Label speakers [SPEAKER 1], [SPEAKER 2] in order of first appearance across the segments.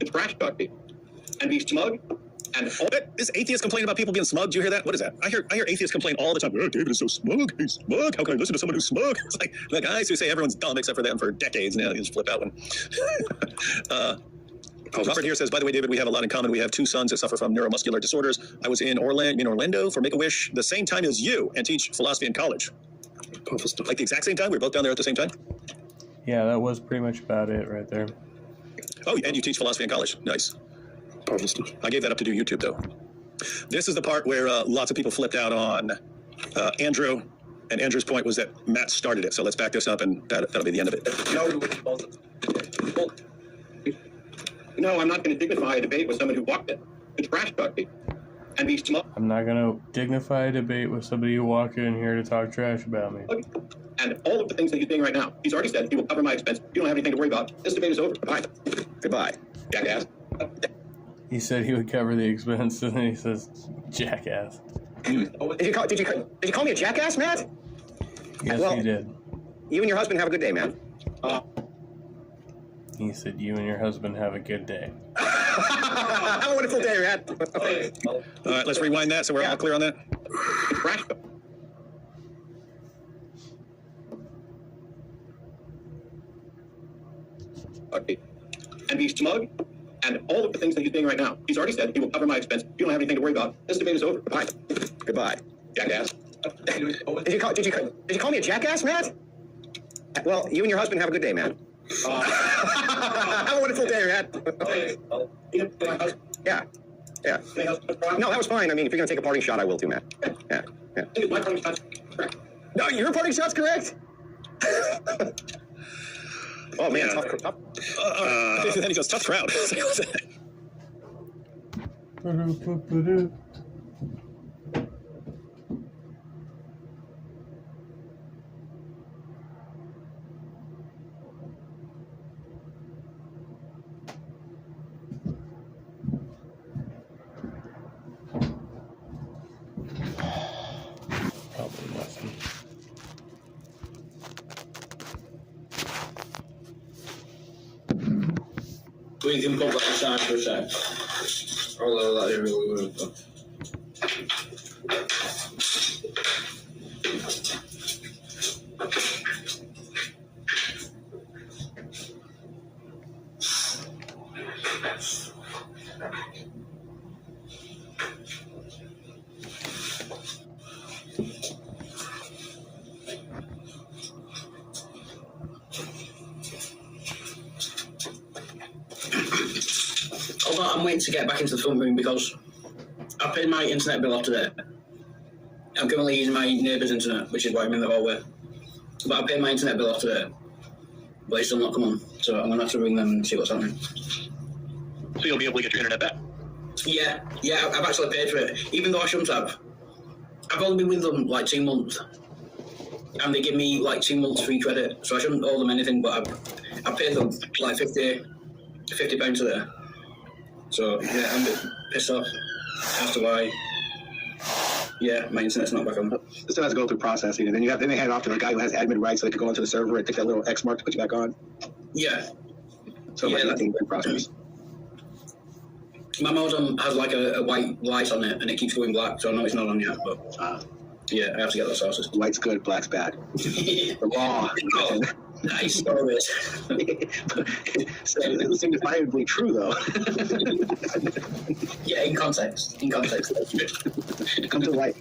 [SPEAKER 1] It's trash talking. And be smug. And all
[SPEAKER 2] This atheist complaining about people being smug. Do you hear that? What is that? I hear atheists complain all the time. Oh, David is so smug. He's smug. How can I listen to someone who's smug? It's like the guys who say everyone's dumb except for them for decades. Now you just flip out when. Robert here says, by the way, David, we have a lot in common. We have 2 sons that suffer from neuromuscular disorders. I was in Orlando for Make-A-Wish the same time as you and teach philosophy in college.
[SPEAKER 3] Powerful stuff.
[SPEAKER 2] Like the exact same time? We were both down there at the same time?
[SPEAKER 4] Yeah, that was pretty much about it right there.
[SPEAKER 2] Oh, and you teach philosophy in college. Nice.
[SPEAKER 3] Powerful stuff.
[SPEAKER 2] I gave that up to do YouTube, though. This is the part where lots of people flipped out on Andrew. And Andrew's point was that Matt started it. So let's back this up, and that'll be the end of it.
[SPEAKER 1] No, I'm not going to dignify a debate with someone who walked it. It's trash talking. And be smug.
[SPEAKER 4] I'm not gonna dignify a debate with somebody who walked in here to talk trash about me.
[SPEAKER 1] And all of the things that he's doing right now. He's already said he will cover my expense. You don't have anything to worry about. This debate is over. Bye.
[SPEAKER 2] Goodbye.
[SPEAKER 1] Jackass.
[SPEAKER 4] He said he would cover the expense, and then he says, "Jackass."
[SPEAKER 1] Did you call me a jackass, Matt?
[SPEAKER 4] Yes,
[SPEAKER 1] Well-
[SPEAKER 4] he did.
[SPEAKER 1] You and your husband have a good day, man.
[SPEAKER 4] He said, "You and your husband have a good day."
[SPEAKER 1] Have a wonderful day, Matt.
[SPEAKER 2] All right, let's rewind that so we're all clear on that.
[SPEAKER 1] It's trash. Okay. And be smug. And all of the things that he's doing right now. He's already said he will cover my expense. You don't have anything to worry about. This debate is over. Bye.
[SPEAKER 2] Goodbye.
[SPEAKER 1] Jackass. Did you call me a jackass, Matt? Well, you and your husband have a good day, man. Have a wonderful day, Matt. Yeah. Yeah. No, that was fine. I mean, if you're going to take a parting shot, I will too, Matt. Yeah. Yeah. My parting shot's correct. No, your parting shot's correct? Oh, man,
[SPEAKER 3] Yeah.
[SPEAKER 1] tough.
[SPEAKER 2] Then he goes, tough crowd. It's like, what's that?
[SPEAKER 4] Probably nothing.
[SPEAKER 5] We can put that aside for a sec. Although that is really weird. Although I'm waiting to get back into the film room because I paid my internet bill after that. I'm currently using my neighbour's internet, which is why I'm in the hallway. But I paid my internet bill after that. But it's still not come on, so I'm going to have to ring them and see what's happening.
[SPEAKER 2] So you'll be able to get your internet back.
[SPEAKER 5] Yeah, I've actually paid for it, even though I shouldn't have. I've only been with them like 2 months, and they give me like 2 months free credit, so I shouldn't owe them anything. But I paid them like £50 today. So yeah, I'm a bit pissed off as to why. Yeah, my internet's not back on.
[SPEAKER 1] It still has to go through processing, and then they hand it off to the guy who has admin rights, so they can go onto the server and take that little X mark to put you back on.
[SPEAKER 5] Yeah,
[SPEAKER 1] So
[SPEAKER 5] Yeah,
[SPEAKER 1] like
[SPEAKER 5] that's-
[SPEAKER 1] anything in process.
[SPEAKER 5] my modem has like a white light on it, and it keeps going black, so I know it's not on yet. But yeah, I have to get those sources.
[SPEAKER 1] White's good, black's bad. The law.
[SPEAKER 5] Oh, nice stories.
[SPEAKER 1] It's signifiably true, though.
[SPEAKER 5] Yeah, in context. In context.
[SPEAKER 1] Come to light.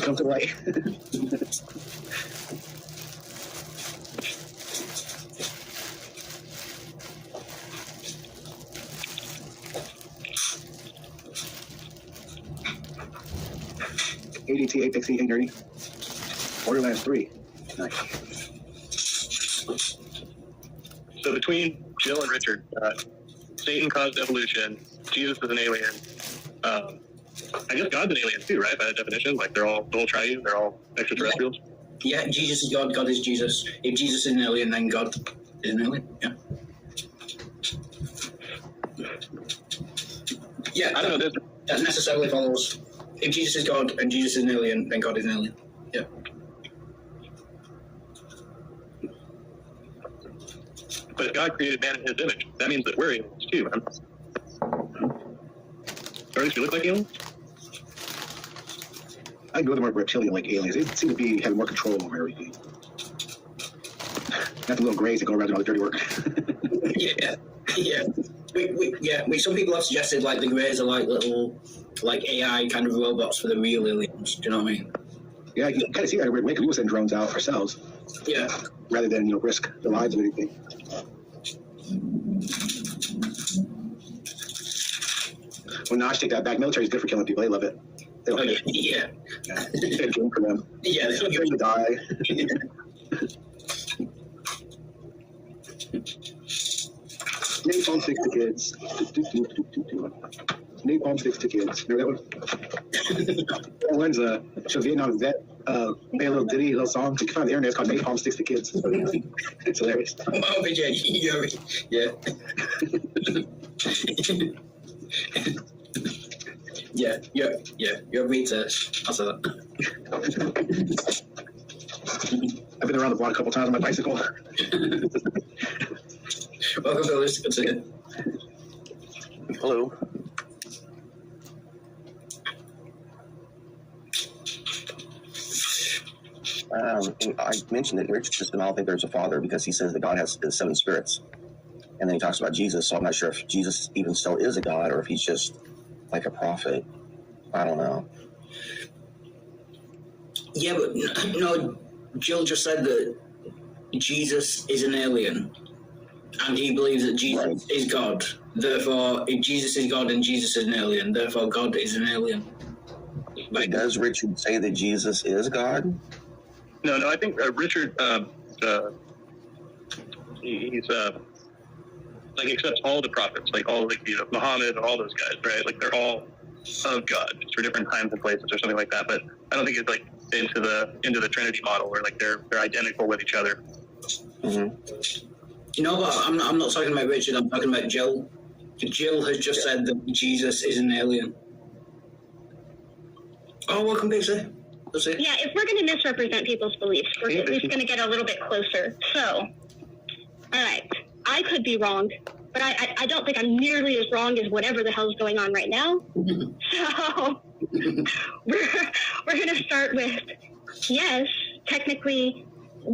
[SPEAKER 1] Come to light. ADT, Apex, and Dirty. Borderlands 3. Nice.
[SPEAKER 6] So between Jill and Richard, Satan caused evolution. Jesus is an alien. I guess God's an alien too, right? By that definition, like they're all triune. They're all extraterrestrials.
[SPEAKER 5] Yeah, Jesus is God. God is Jesus. If Jesus is an alien, then God is an alien. Yeah. Yeah,
[SPEAKER 6] I don't know this.
[SPEAKER 5] that necessarily follows. If Jesus is God and Jesus is an alien, then God is an alien. Yeah.
[SPEAKER 6] But God created man in His image. That means that we're aliens too, man. Or at least we look like aliens?
[SPEAKER 1] I go to more reptilian-like aliens. They seem to be having more control over everything. Not the little grays that go around doing all the dirty work.
[SPEAKER 5] Yeah. Some people have suggested like the Greys are like little, like AI kind of robots for the real aliens. Do you know what I mean?
[SPEAKER 1] Yeah, you can kind of see that in a weird way because we will send drones out ourselves
[SPEAKER 5] Yeah.
[SPEAKER 1] rather than risk the lives of anything. Well, Nosh, take that back. Military is good for killing people. They love it. They don't
[SPEAKER 5] Oh,
[SPEAKER 1] care.
[SPEAKER 5] yeah.
[SPEAKER 1] It's a game for them.
[SPEAKER 5] Yeah.
[SPEAKER 1] They're going to die. Napalm sticks to kids. Napalm sticks to kids. Remember that one? One's a Vietnam vet. Made a little ditty, a little song. You can find on the internet. It's called Napalm Sticks to Kids. It's hilarious.
[SPEAKER 5] Oh, yeah. Yeah. You're a retard. I'll say that.
[SPEAKER 1] I've been around the block a couple times on my bicycle.
[SPEAKER 5] Welcome to this. Good to see you.
[SPEAKER 7] Hello. I mentioned that Richard just didn't think there's a father because he says that God has 7 spirits. And then he talks about Jesus, so I'm not sure if Jesus even still is a God or if he's just like a prophet. I don't know.
[SPEAKER 5] Yeah, but no, Jill just said that Jesus is an alien. And he believes that Jesus is God. Therefore, if Jesus is God and Jesus is an alien, therefore God is an alien.
[SPEAKER 7] But does Richard say that Jesus is God?
[SPEAKER 6] No, I think Richard, he's like accepts all the prophets, like all like Muhammad, all those guys, right? Like they're all of God, just for different times and places or something like that. But I don't think it's like into the Trinity model where like they're identical with each other.
[SPEAKER 7] Mm-hmm.
[SPEAKER 5] No, but I'm not talking about Richard. I'm talking about Jill. Jill has just said that Jesus is an alien. Oh, welcome, Pixie. Let's see.
[SPEAKER 8] Yeah, if we're going to misrepresent people's beliefs, we're at least going to get a little bit closer. So, all right, I could be wrong, but I don't think I'm nearly as wrong as whatever the hell's going on right now. So, we're going to start with, yes, technically,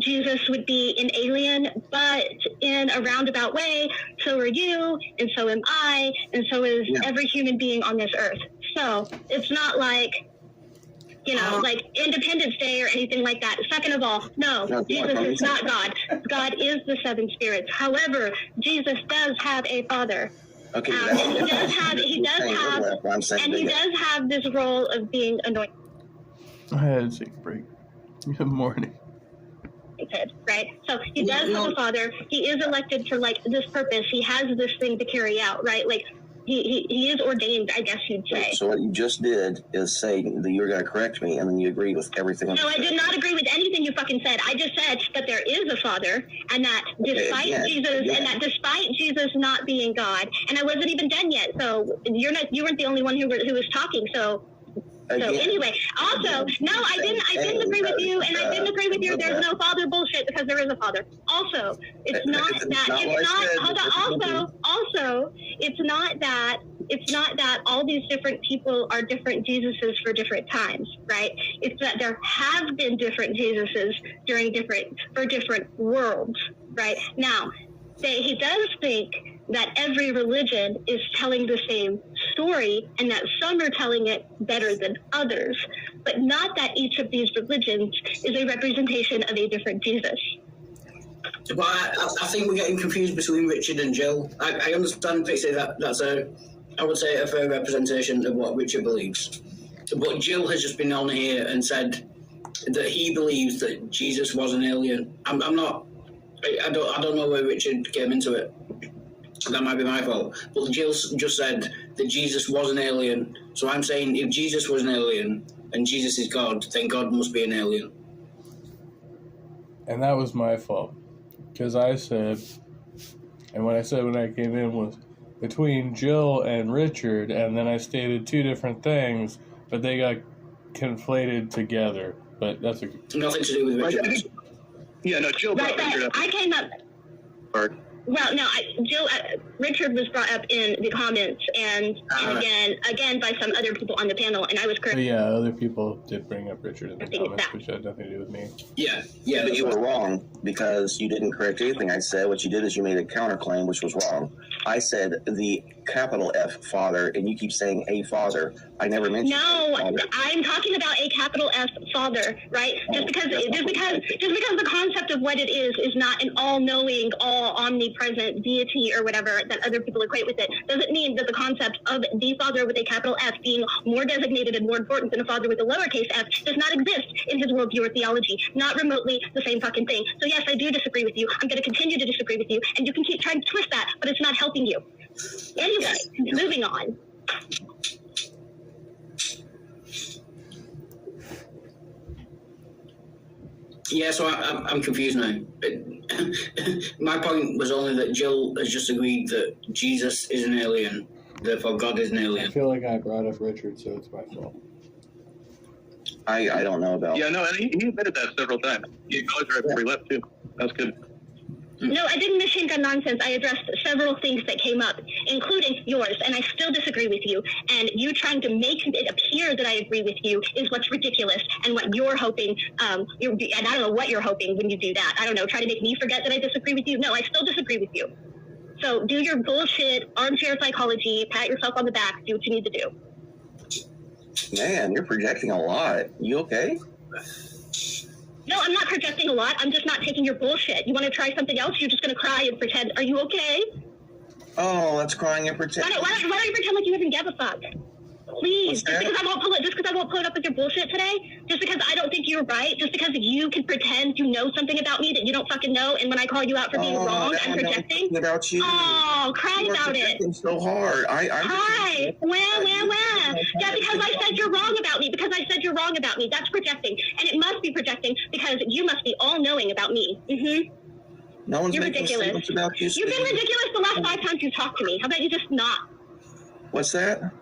[SPEAKER 8] Jesus would be an alien, but in a roundabout way, so are you, and so am I, and so is every human being on this earth. So, it's not like, like Independence Day or anything like that. Second of all, no, Jesus is not God. God is the 7 spirits. However, Jesus does have a father.
[SPEAKER 7] Okay,
[SPEAKER 8] and he does have this role of being anointed.
[SPEAKER 4] I had to take a break. Good morning.
[SPEAKER 8] Right? So he does have a father. He is elected for like this purpose. He has this thing to carry out, right? Like he is ordained, I guess you'd say.
[SPEAKER 7] So what you just did is say that you were going to correct me, and then you agreed with everything.
[SPEAKER 8] No, I did not agree with anything you fucking said. I just said that there is a father, and that despite Jesus not being God, and I wasn't even done yet. So you weren't the only one who was talking. So anyway, also, no, I didn't agree with you, and I didn't agree with your there's no father bullshit, because there is a father. Also, it's not that all these different people are different Jesuses for different times, right? It's that there have been different Jesuses for different worlds, right? Now, he does think that every religion is telling the same story and that some are telling it better than others, but not that each of these religions is a representation of a different Jesus.
[SPEAKER 5] But I think we're getting confused between Richard and Jill. I understand, Pixie, that's I would say a fair representation of what Richard believes. But Jill has just been on here and said that he believes that Jesus was an alien. I don't know where Richard came into it. That might be my fault. But Jill just said that Jesus was an alien. So I'm saying if Jesus was an alien and Jesus is God, then God must be an alien.
[SPEAKER 4] And that was my fault. Because I said, and what I said when I came in was between Jill and Richard, and then I stated 2 different things, but they got conflated together. But that's
[SPEAKER 5] nothing to do with Richard.
[SPEAKER 6] Yeah, no, Jill brought Richard up.
[SPEAKER 8] I came up. Well, no, Richard was brought up in the comments and again by some other people on the panel, and I was correct.
[SPEAKER 4] But yeah, other people did bring up Richard in the comments, which had nothing to do with me.
[SPEAKER 5] Yeah.
[SPEAKER 7] But you were wrong because you didn't correct anything I said. What you did is you made a counterclaim, which was wrong. I said the capital F Father, and you keep saying a Father. I never mentioned.
[SPEAKER 8] No, I'm talking about a capital F Father, right? Just because the concept of what it is not an all-knowing, all omnipresent deity or whatever that other people equate with it, doesn't mean that the concept of the Father with a capital F being more designated and more important than a Father with a lowercase f does not exist in his worldview or theology. Not remotely the same fucking thing. So yes, I do disagree with you. I'm going to continue to disagree with you, and you can keep trying to twist that, but it's not helping you. Anyway, moving on.
[SPEAKER 5] Yeah, so I'm confused now. My point was only that Jill has just agreed that Jesus is an alien, therefore God is an
[SPEAKER 4] I
[SPEAKER 5] alien.
[SPEAKER 4] feel like I brought up Richard, so it's my fault.
[SPEAKER 7] I don't know about.
[SPEAKER 6] Yeah, no, and he admitted that several times. He acknowledged right before he left, too. That's good.
[SPEAKER 8] No, I didn't machine gun nonsense. I addressed several things that came up, including yours, and I still disagree with you. And you trying to make it appear that I agree with you is what's ridiculous, and what you're hoping, and I don't know what you're hoping when you do that. I don't know, try to make me forget that I disagree with you? No, I still disagree with you. So do your bullshit armchair psychology, pat yourself on the back, do what you need to do.
[SPEAKER 7] Man, you're projecting a lot. You okay?
[SPEAKER 8] No, I'm not projecting a lot. I'm just not taking your bullshit. You want to try something else? You're just going to cry and pretend. Are you okay?
[SPEAKER 7] Oh, that's crying and pretend.
[SPEAKER 8] Why don't you pretend like you even give a fuck? Please, just because I won't pull it up with your bullshit today, just because I don't think you're right, just because you can pretend you know something about me that you don't fucking know, and when I call you out for being wrong, I'm projecting.
[SPEAKER 7] About you.
[SPEAKER 8] Oh, cry about it.
[SPEAKER 7] So hard.
[SPEAKER 8] Hi. Where? Yeah, because I said you're wrong about me. Because I said you're wrong about me. That's projecting, and it must be projecting because you must be all knowing about me. Mm-hmm.
[SPEAKER 7] No one's
[SPEAKER 8] You're
[SPEAKER 7] making
[SPEAKER 8] ridiculous.
[SPEAKER 7] statements about you.
[SPEAKER 8] You've been ridiculous the last 5 times you talked to me. How about you just not?
[SPEAKER 7] What's that?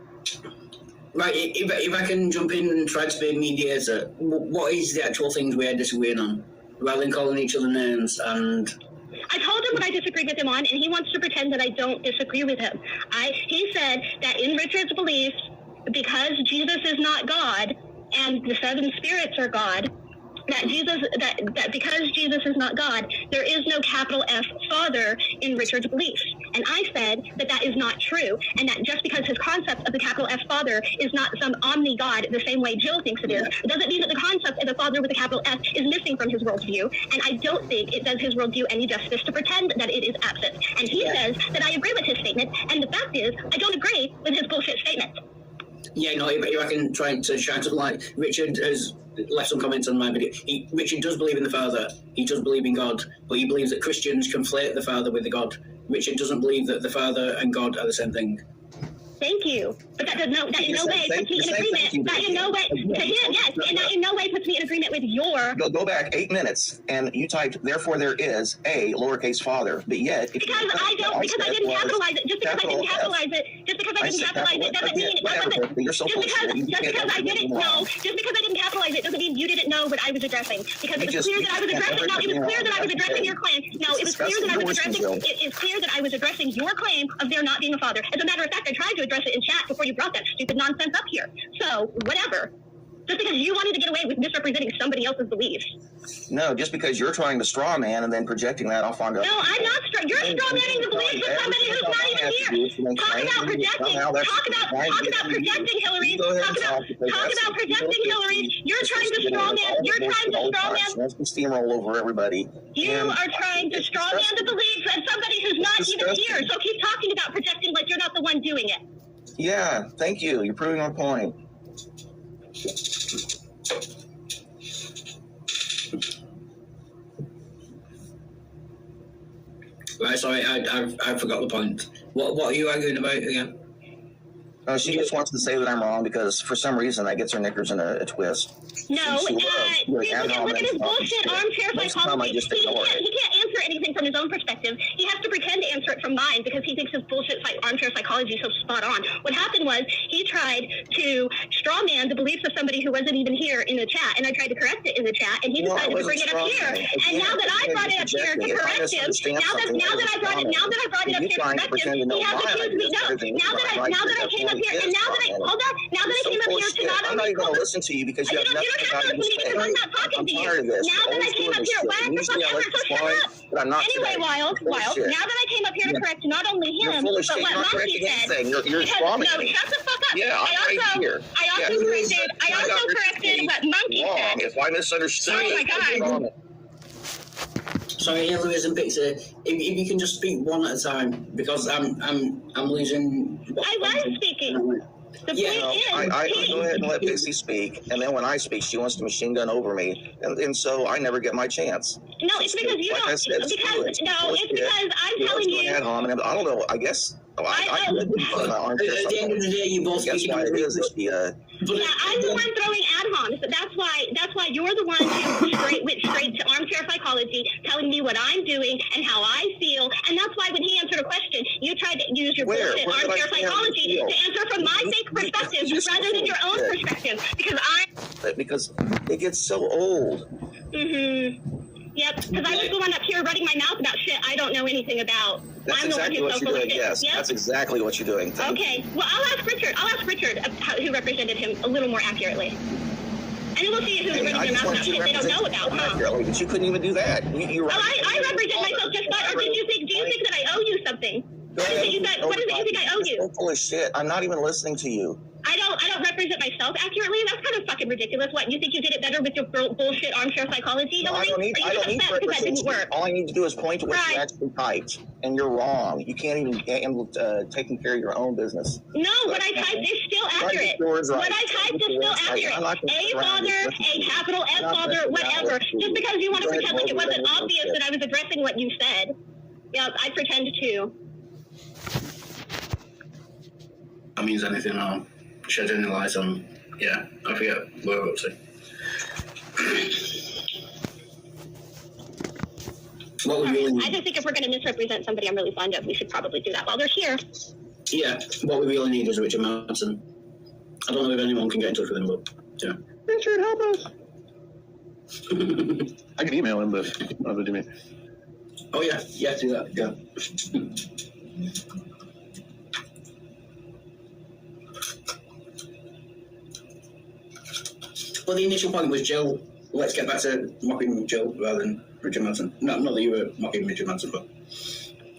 [SPEAKER 5] Right, if I can jump in and try to be a mediator, what is the actual things we are disagreeing on? Rather than calling each other names and...
[SPEAKER 8] I told him what I disagreed with him on, and he wants to pretend that I don't disagree with him. He said that in Richard's beliefs, because Jesus is not God, and the 7 spirits are God, that because Jesus is not God, there is no capital F Father in Richard's beliefs. And I said that is not true, and that just because his concept of the capital F Father is not some omni-God the same way Jill thinks it is, it doesn't mean that the concept of the Father with a capital F is missing from his worldview, and I don't think it does his worldview any justice to pretend that it is absent. And he says that I agree with his statement, and the fact is, I don't agree with his bullshit statement.
[SPEAKER 5] Yeah, no, if I can try to shine some light, Richard has left some comments on my video. Richard does believe in the Father, he does believe in God, but he believes that Christians conflate the Father with the God. Richard doesn't believe that the Father and God are the same thing.
[SPEAKER 8] Thank you. But that in no way puts me in agreement. That in no way, to him, yes, and that in no way puts me in agreement with your...
[SPEAKER 7] Go back 8 minutes, and you typed, therefore there is a lowercase father, but yet...
[SPEAKER 8] Because I didn't capitalize it. Just because I didn't capitalize it doesn't mean... Just because I didn't capitalize it doesn't mean you didn't know what I was addressing. Because it was clear that I was addressing... No, it was clear that I was addressing your claim. No, it was clear that I was addressing... It is clear that I was addressing your claim of there not being a father. As a matter of fact, I tried to address it in chat before you brought that stupid nonsense up here. So, whatever. Just because you wanted to get away with misrepresenting somebody else's beliefs.
[SPEAKER 7] No, just because you're trying to straw man and then projecting that off onto...
[SPEAKER 8] No, I'm not you're straw manning the beliefs of somebody who's not even here. Talk about projecting. Talk about projecting, Hillary. Talk about projecting, Hillary. You're trying to straw man.
[SPEAKER 7] Let's steamroll over everybody.
[SPEAKER 8] You are trying to straw man the beliefs of somebody who's not even here. So keep talking about projecting like you're not the one doing it.
[SPEAKER 7] Yeah, thank you. You're proving our point.
[SPEAKER 5] Right, sorry, I forgot the point. What are you arguing about again?
[SPEAKER 7] She just wants to say that I'm wrong because for some reason that gets her knickers in a twist.
[SPEAKER 8] No, look at his bullshit armchair psychology. He can't answer answer anything from his own perspective. He has to pretend to answer it from mine because he thinks his bullshit armchair psychology is so spot on. What happened was he tried to straw man the beliefs of somebody who wasn't even here in the chat, and I tried to correct it in the chat, and he decided to bring it up here. And now that I brought it up here to correct him, now that I brought it up here to correct him, he has accused me. No, now that I came up here, and now that I came up here to not
[SPEAKER 7] I'm
[SPEAKER 8] only
[SPEAKER 7] not even going to listen to you because you
[SPEAKER 8] you
[SPEAKER 7] have
[SPEAKER 8] don't
[SPEAKER 7] nothing
[SPEAKER 8] have
[SPEAKER 7] about
[SPEAKER 8] to listen to me because I'm not talking to you. Now that I came up here, why the fuck ever? So shut up.
[SPEAKER 7] But I'm not
[SPEAKER 8] Anyway,
[SPEAKER 7] today.
[SPEAKER 8] Wild,
[SPEAKER 7] Bullshit.
[SPEAKER 8] now that I came up here to correct not only
[SPEAKER 7] You're
[SPEAKER 8] him,
[SPEAKER 7] full of
[SPEAKER 8] but
[SPEAKER 7] shit.
[SPEAKER 8] what
[SPEAKER 7] You're not
[SPEAKER 8] Monkey
[SPEAKER 7] correcting
[SPEAKER 8] said.
[SPEAKER 7] anything. You're
[SPEAKER 8] Because,
[SPEAKER 7] bombing
[SPEAKER 8] no,
[SPEAKER 7] me.
[SPEAKER 8] shut the fuck up.
[SPEAKER 7] Yeah, I'm right here.
[SPEAKER 8] I also corrected what Monkey
[SPEAKER 7] wrong.
[SPEAKER 8] said.
[SPEAKER 7] If I misunderstood,
[SPEAKER 8] Oh my God.
[SPEAKER 7] wrong.
[SPEAKER 5] Sorry, yeah, Louise and Pixie. If you can just speak one at a time, because I'm losing.
[SPEAKER 8] I was speaking. The
[SPEAKER 5] Yeah,
[SPEAKER 8] point is,
[SPEAKER 7] I go ahead and let Pixie speak, and then when I speak, she wants to machine gun over me, and so I never get my chance.
[SPEAKER 8] no, it's because you
[SPEAKER 7] Like I
[SPEAKER 8] don't.
[SPEAKER 7] said, it's
[SPEAKER 8] Because no,
[SPEAKER 7] bullshit.
[SPEAKER 8] it's because I'm telling you.
[SPEAKER 7] Ad hominem. I don't know. I guess. I could be on my armchair
[SPEAKER 5] At the end of the day, you both
[SPEAKER 7] That's
[SPEAKER 5] speaking
[SPEAKER 7] why
[SPEAKER 5] over
[SPEAKER 7] it
[SPEAKER 5] me.
[SPEAKER 7] is. It's the
[SPEAKER 8] Yeah, I'm the one throwing ad homs. That's why you're the one who went straight to armchair psychology, telling me what I'm doing and how I feel. And that's why when he answered a question, you tried to use your
[SPEAKER 7] Where?
[SPEAKER 8] bullshit
[SPEAKER 7] Where did I
[SPEAKER 8] armchair
[SPEAKER 7] say how you
[SPEAKER 8] psychology
[SPEAKER 7] feel?
[SPEAKER 8] to answer from my fake perspective
[SPEAKER 7] just
[SPEAKER 8] rather than your own
[SPEAKER 7] bullshit.
[SPEAKER 8] perspective.
[SPEAKER 7] because it gets so old.
[SPEAKER 8] Yep, because I was the one up here running my mouth about shit I don't know anything about.
[SPEAKER 7] That's
[SPEAKER 8] I'm
[SPEAKER 7] exactly
[SPEAKER 8] the one
[SPEAKER 7] what
[SPEAKER 8] who's
[SPEAKER 7] you're
[SPEAKER 8] so full
[SPEAKER 7] doing.
[SPEAKER 8] of shit.
[SPEAKER 7] Yes,
[SPEAKER 8] Yep.
[SPEAKER 7] that's exactly what you're doing.
[SPEAKER 8] Okay, well, I'll ask Richard who represented him a little more accurately. And we'll see who's running their mouth about shit they don't know about, huh?
[SPEAKER 7] Accurately, but you couldn't even do that.
[SPEAKER 8] Oh, I represent myself just fine. Or do you think that I owe you something? What is it you think I owe you?
[SPEAKER 7] You're full of shit. I'm not even listening to you.
[SPEAKER 8] I don't represent myself accurately. That's kind of fucking ridiculous. What, you think you did it better with your bullshit armchair psychology?
[SPEAKER 7] No, I don't need
[SPEAKER 8] Or you just upset because that didn't work?
[SPEAKER 7] All I need to do is point to what you
[SPEAKER 8] Right.
[SPEAKER 7] actually typed, and you're wrong. You can't even handle taking care of your own business.
[SPEAKER 8] No, what I typed is still accurate.
[SPEAKER 7] Yours right.
[SPEAKER 8] What I typed is still accurate.
[SPEAKER 7] I'm not gonna
[SPEAKER 8] A
[SPEAKER 7] sit around
[SPEAKER 8] father,
[SPEAKER 7] and listen to
[SPEAKER 8] a
[SPEAKER 7] you.
[SPEAKER 8] capital F
[SPEAKER 7] I'm not
[SPEAKER 8] father,
[SPEAKER 7] gonna
[SPEAKER 8] whatever.
[SPEAKER 7] listen to
[SPEAKER 8] Just
[SPEAKER 7] you.
[SPEAKER 8] because you want to
[SPEAKER 7] Go ahead,
[SPEAKER 8] pretend like it
[SPEAKER 7] go ahead,
[SPEAKER 8] wasn't
[SPEAKER 7] go ahead.
[SPEAKER 8] obvious that I was addressing what you said. Yeah, I pretend to.
[SPEAKER 5] That means anything or shed any light on. Yeah, I forget where we're up to. What we really
[SPEAKER 8] I just think if we're going to misrepresent somebody I'm really fond of, we should probably do that while they're here.
[SPEAKER 5] Yeah, what we really need is Richard Madsen. I don't know if anyone can get in touch with him, but yeah.
[SPEAKER 6] Richard, help us. I can email him, but what do you mean?
[SPEAKER 5] Oh yeah, do that. Yeah. Well, the initial point was Jill. Let's get back to mocking Jill rather than Richard Madsen. No, not that you were mocking Richard Madsen, but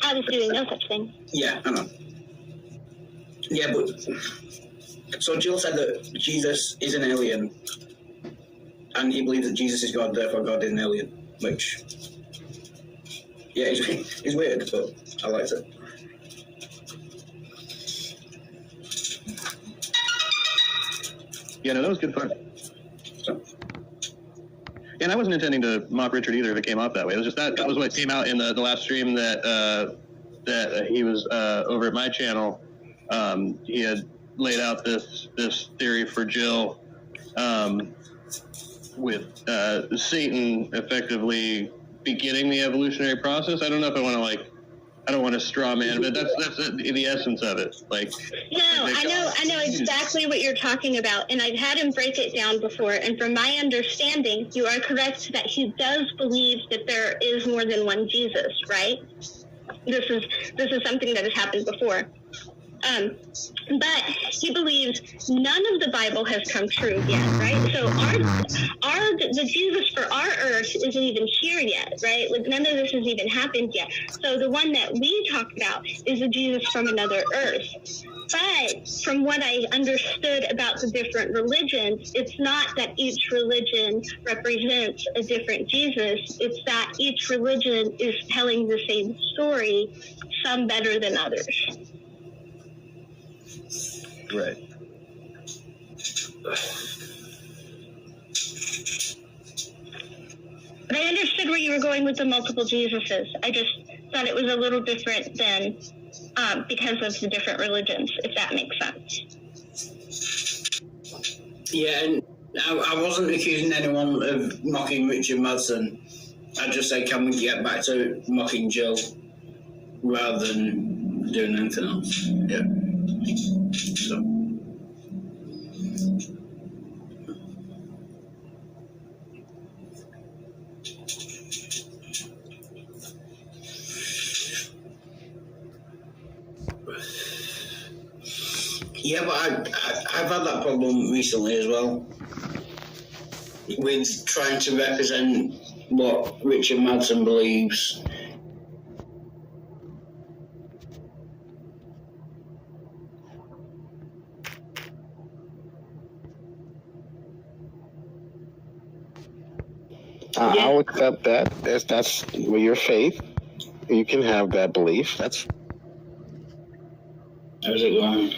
[SPEAKER 8] I was doing no such thing.
[SPEAKER 5] yeah, I know. Yeah, but so Jill said that Jesus is an alien, and he believes that Jesus is God, therefore God is an alien. Which, yeah, it's weird, but I liked it.
[SPEAKER 6] Yeah, no, that was good fun.
[SPEAKER 5] So,
[SPEAKER 6] Yeah, and I wasn't intending to mock Richard either if it came off that way. It was just that was what came out in the last stream that he was over at my channel. He had laid out this theory for Jill with Satan effectively beginning the evolutionary process. I don't know if I don't want to straw man, but that's the essence of it. Like,
[SPEAKER 8] No, I know exactly what you're talking about, and I've had him break it down before. And from my understanding, you are correct that he does believe that there is more than one Jesus, right? This is something that has happened before. But he believes none of the Bible has come true yet, right? So the Jesus for our earth isn't even here yet, right? Like none of this has even happened yet. So the one that we talk about is the Jesus from another earth. But from what I understood about the different religions, it's not that each religion represents a different Jesus. It's that each religion is telling the same story, some better than others.
[SPEAKER 6] right.
[SPEAKER 8] But I understood where you were going with the multiple Jesuses. I just thought it was a little different than because of the different religions, if that makes sense.
[SPEAKER 5] yeah, and I wasn't accusing anyone of mocking Richard Madsen. I just say, can we get back to mocking Jill rather than doing anything else? Yeah. So. Yeah, but I've had that problem recently as well with trying to represent what Richard Madsen believes.
[SPEAKER 9] I'll accept that. That's with your faith. You can have that belief. That's
[SPEAKER 5] How's it going?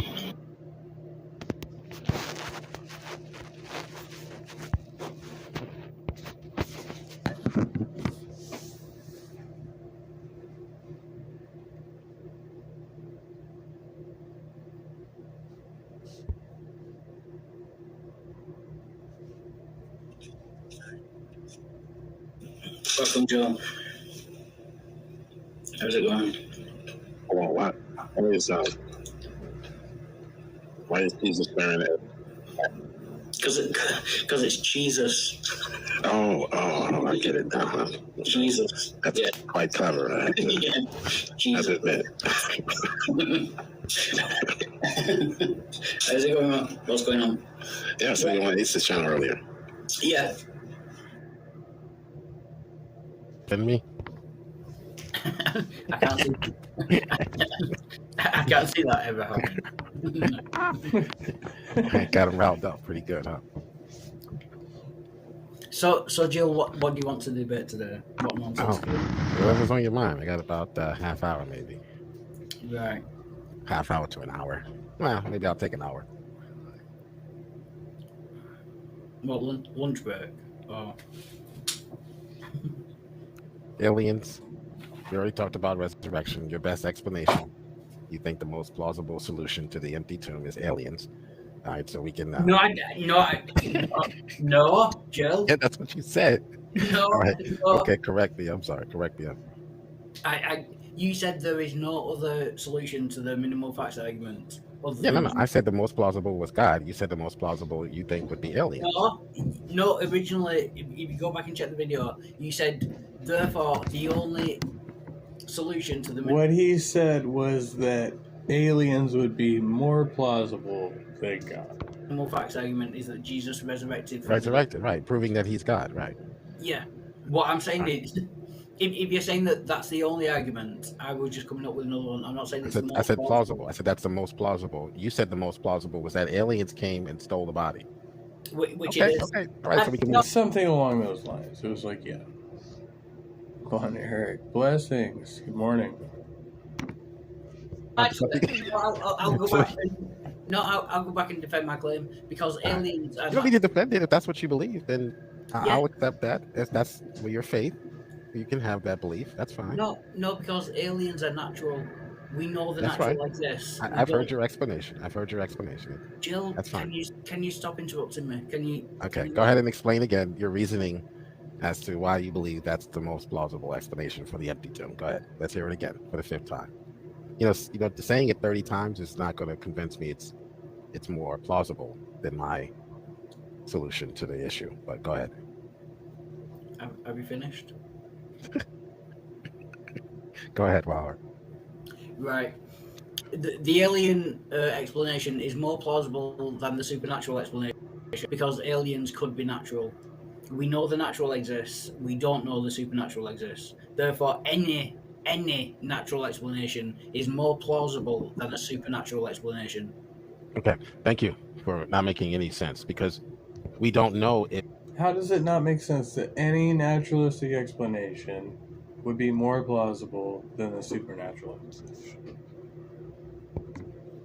[SPEAKER 5] Welcome, Joe. How's it going?
[SPEAKER 9] well, why is Jesus wearing it?
[SPEAKER 5] Because it's Jesus.
[SPEAKER 9] Oh, I get it now.
[SPEAKER 5] Jesus.
[SPEAKER 9] That's quite clever.
[SPEAKER 5] Yeah.
[SPEAKER 9] I
[SPEAKER 5] Jesus.
[SPEAKER 9] admit.
[SPEAKER 5] How's it going on? What's going on?
[SPEAKER 9] Yeah, so you went Easter channel earlier.
[SPEAKER 5] Yeah.
[SPEAKER 9] Than me?
[SPEAKER 5] I can't see. I can't see that ever happening.
[SPEAKER 9] Got him riled up pretty good, huh?
[SPEAKER 5] So Jill, what do you want to debate today? What nonsense?
[SPEAKER 9] Whatever's on your mind. I got about half hour, maybe.
[SPEAKER 5] Right.
[SPEAKER 9] Half hour to an hour. Well, maybe I'll take an hour.
[SPEAKER 5] What lunch break? Oh.
[SPEAKER 9] Aliens. We already talked about resurrection. Your best explanation. You think the most plausible solution to the empty tomb is aliens. All right, so we can.
[SPEAKER 5] No, Jill.
[SPEAKER 9] Yeah, that's what you said.
[SPEAKER 5] No,
[SPEAKER 9] All right.
[SPEAKER 5] no.
[SPEAKER 9] Okay, correct me. I'm sorry. Correct me.
[SPEAKER 5] You said there is no other solution to the minimal facts argument.
[SPEAKER 9] Yeah, no. I said the most plausible was God. You said the most plausible you think would be aliens.
[SPEAKER 5] No. Originally, if you go back and check the video, you said therefore the only solution to the
[SPEAKER 4] What he said was that aliens would be more plausible than God.
[SPEAKER 5] minimal facts argument is that Jesus resurrected.
[SPEAKER 9] Resurrected, right? Proving that he's God, right?
[SPEAKER 5] Yeah. What I'm saying is, if you're saying that that's the only argument, I was just coming up with another one. I'm not saying it's the most
[SPEAKER 9] I said plausible. I said that's the most plausible. You said the most plausible was that aliens came and stole the body.
[SPEAKER 5] Which
[SPEAKER 9] okay,
[SPEAKER 5] it is.
[SPEAKER 9] okay. All right, so we can
[SPEAKER 4] Something along those lines. It was like, yeah. Go on, Eric. Blessings. Good morning.
[SPEAKER 5] Actually, I'll go back. I'll go back and defend my claim because aliens.
[SPEAKER 9] You don't need to defend it if that's what you believe. Then I'll accept that. If that's with your faith, you can have that belief. That's fine.
[SPEAKER 5] No, because aliens are natural. We know the
[SPEAKER 9] That's
[SPEAKER 5] natural
[SPEAKER 9] right.
[SPEAKER 5] exists.
[SPEAKER 9] I've heard your explanation.
[SPEAKER 5] Jill,
[SPEAKER 9] that's fine.
[SPEAKER 5] Can you stop interrupting me? Can you?
[SPEAKER 9] Okay, go ahead and explain again your reasoning as to why you believe that's the most plausible explanation for the empty tomb. Go ahead. Let's hear it again for the 5th time. You know, saying it 30 times is not going to convince me it's more plausible than my solution to the issue. But go ahead.
[SPEAKER 5] Have you finished?
[SPEAKER 9] Go ahead, Waller.
[SPEAKER 5] Right. The alien explanation is more plausible than the supernatural explanation because aliens could be natural. We know the natural exists. We don't know the supernatural exists. Therefore, any natural explanation is more plausible than a supernatural explanation.
[SPEAKER 9] Okay, thank you for not making any sense because we don't know if.
[SPEAKER 4] How does it not make sense that any naturalistic explanation would be more plausible than the supernatural explanation?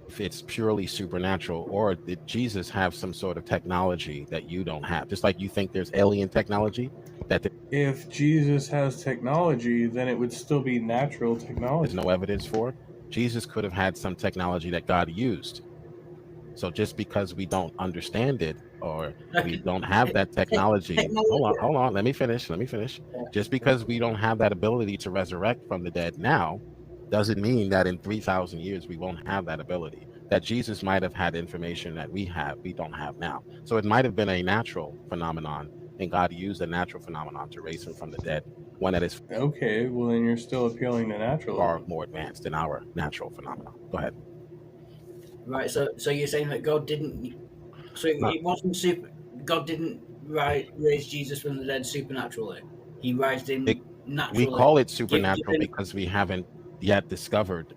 [SPEAKER 9] If it's purely supernatural, or did Jesus have some sort of technology that you don't have? Just like you think there's alien technology that
[SPEAKER 4] If Jesus has technology, then it would still be natural technology.
[SPEAKER 9] there's no evidence for. Jesus could have had some technology that God used. So just because we don't understand it or we don't have that technology, hold on, let me finish. Just because we don't have that ability to resurrect from the dead now, doesn't mean that in 3,000 years we won't have that ability. That Jesus might have had information that we don't have now. So it might have been a natural phenomenon, and God used a natural phenomenon to raise him from the dead, one that is
[SPEAKER 4] Okay, well then you're still appealing to
[SPEAKER 9] far
[SPEAKER 4] naturalism.
[SPEAKER 9] more advanced than our natural phenomenon. Go ahead.
[SPEAKER 10] Right, so you're saying that God didn't, so
[SPEAKER 9] No.
[SPEAKER 10] it wasn't super, God didn't raise Jesus from the dead supernaturally. He raised him naturally.
[SPEAKER 9] We call it supernatural because we haven't yet discovered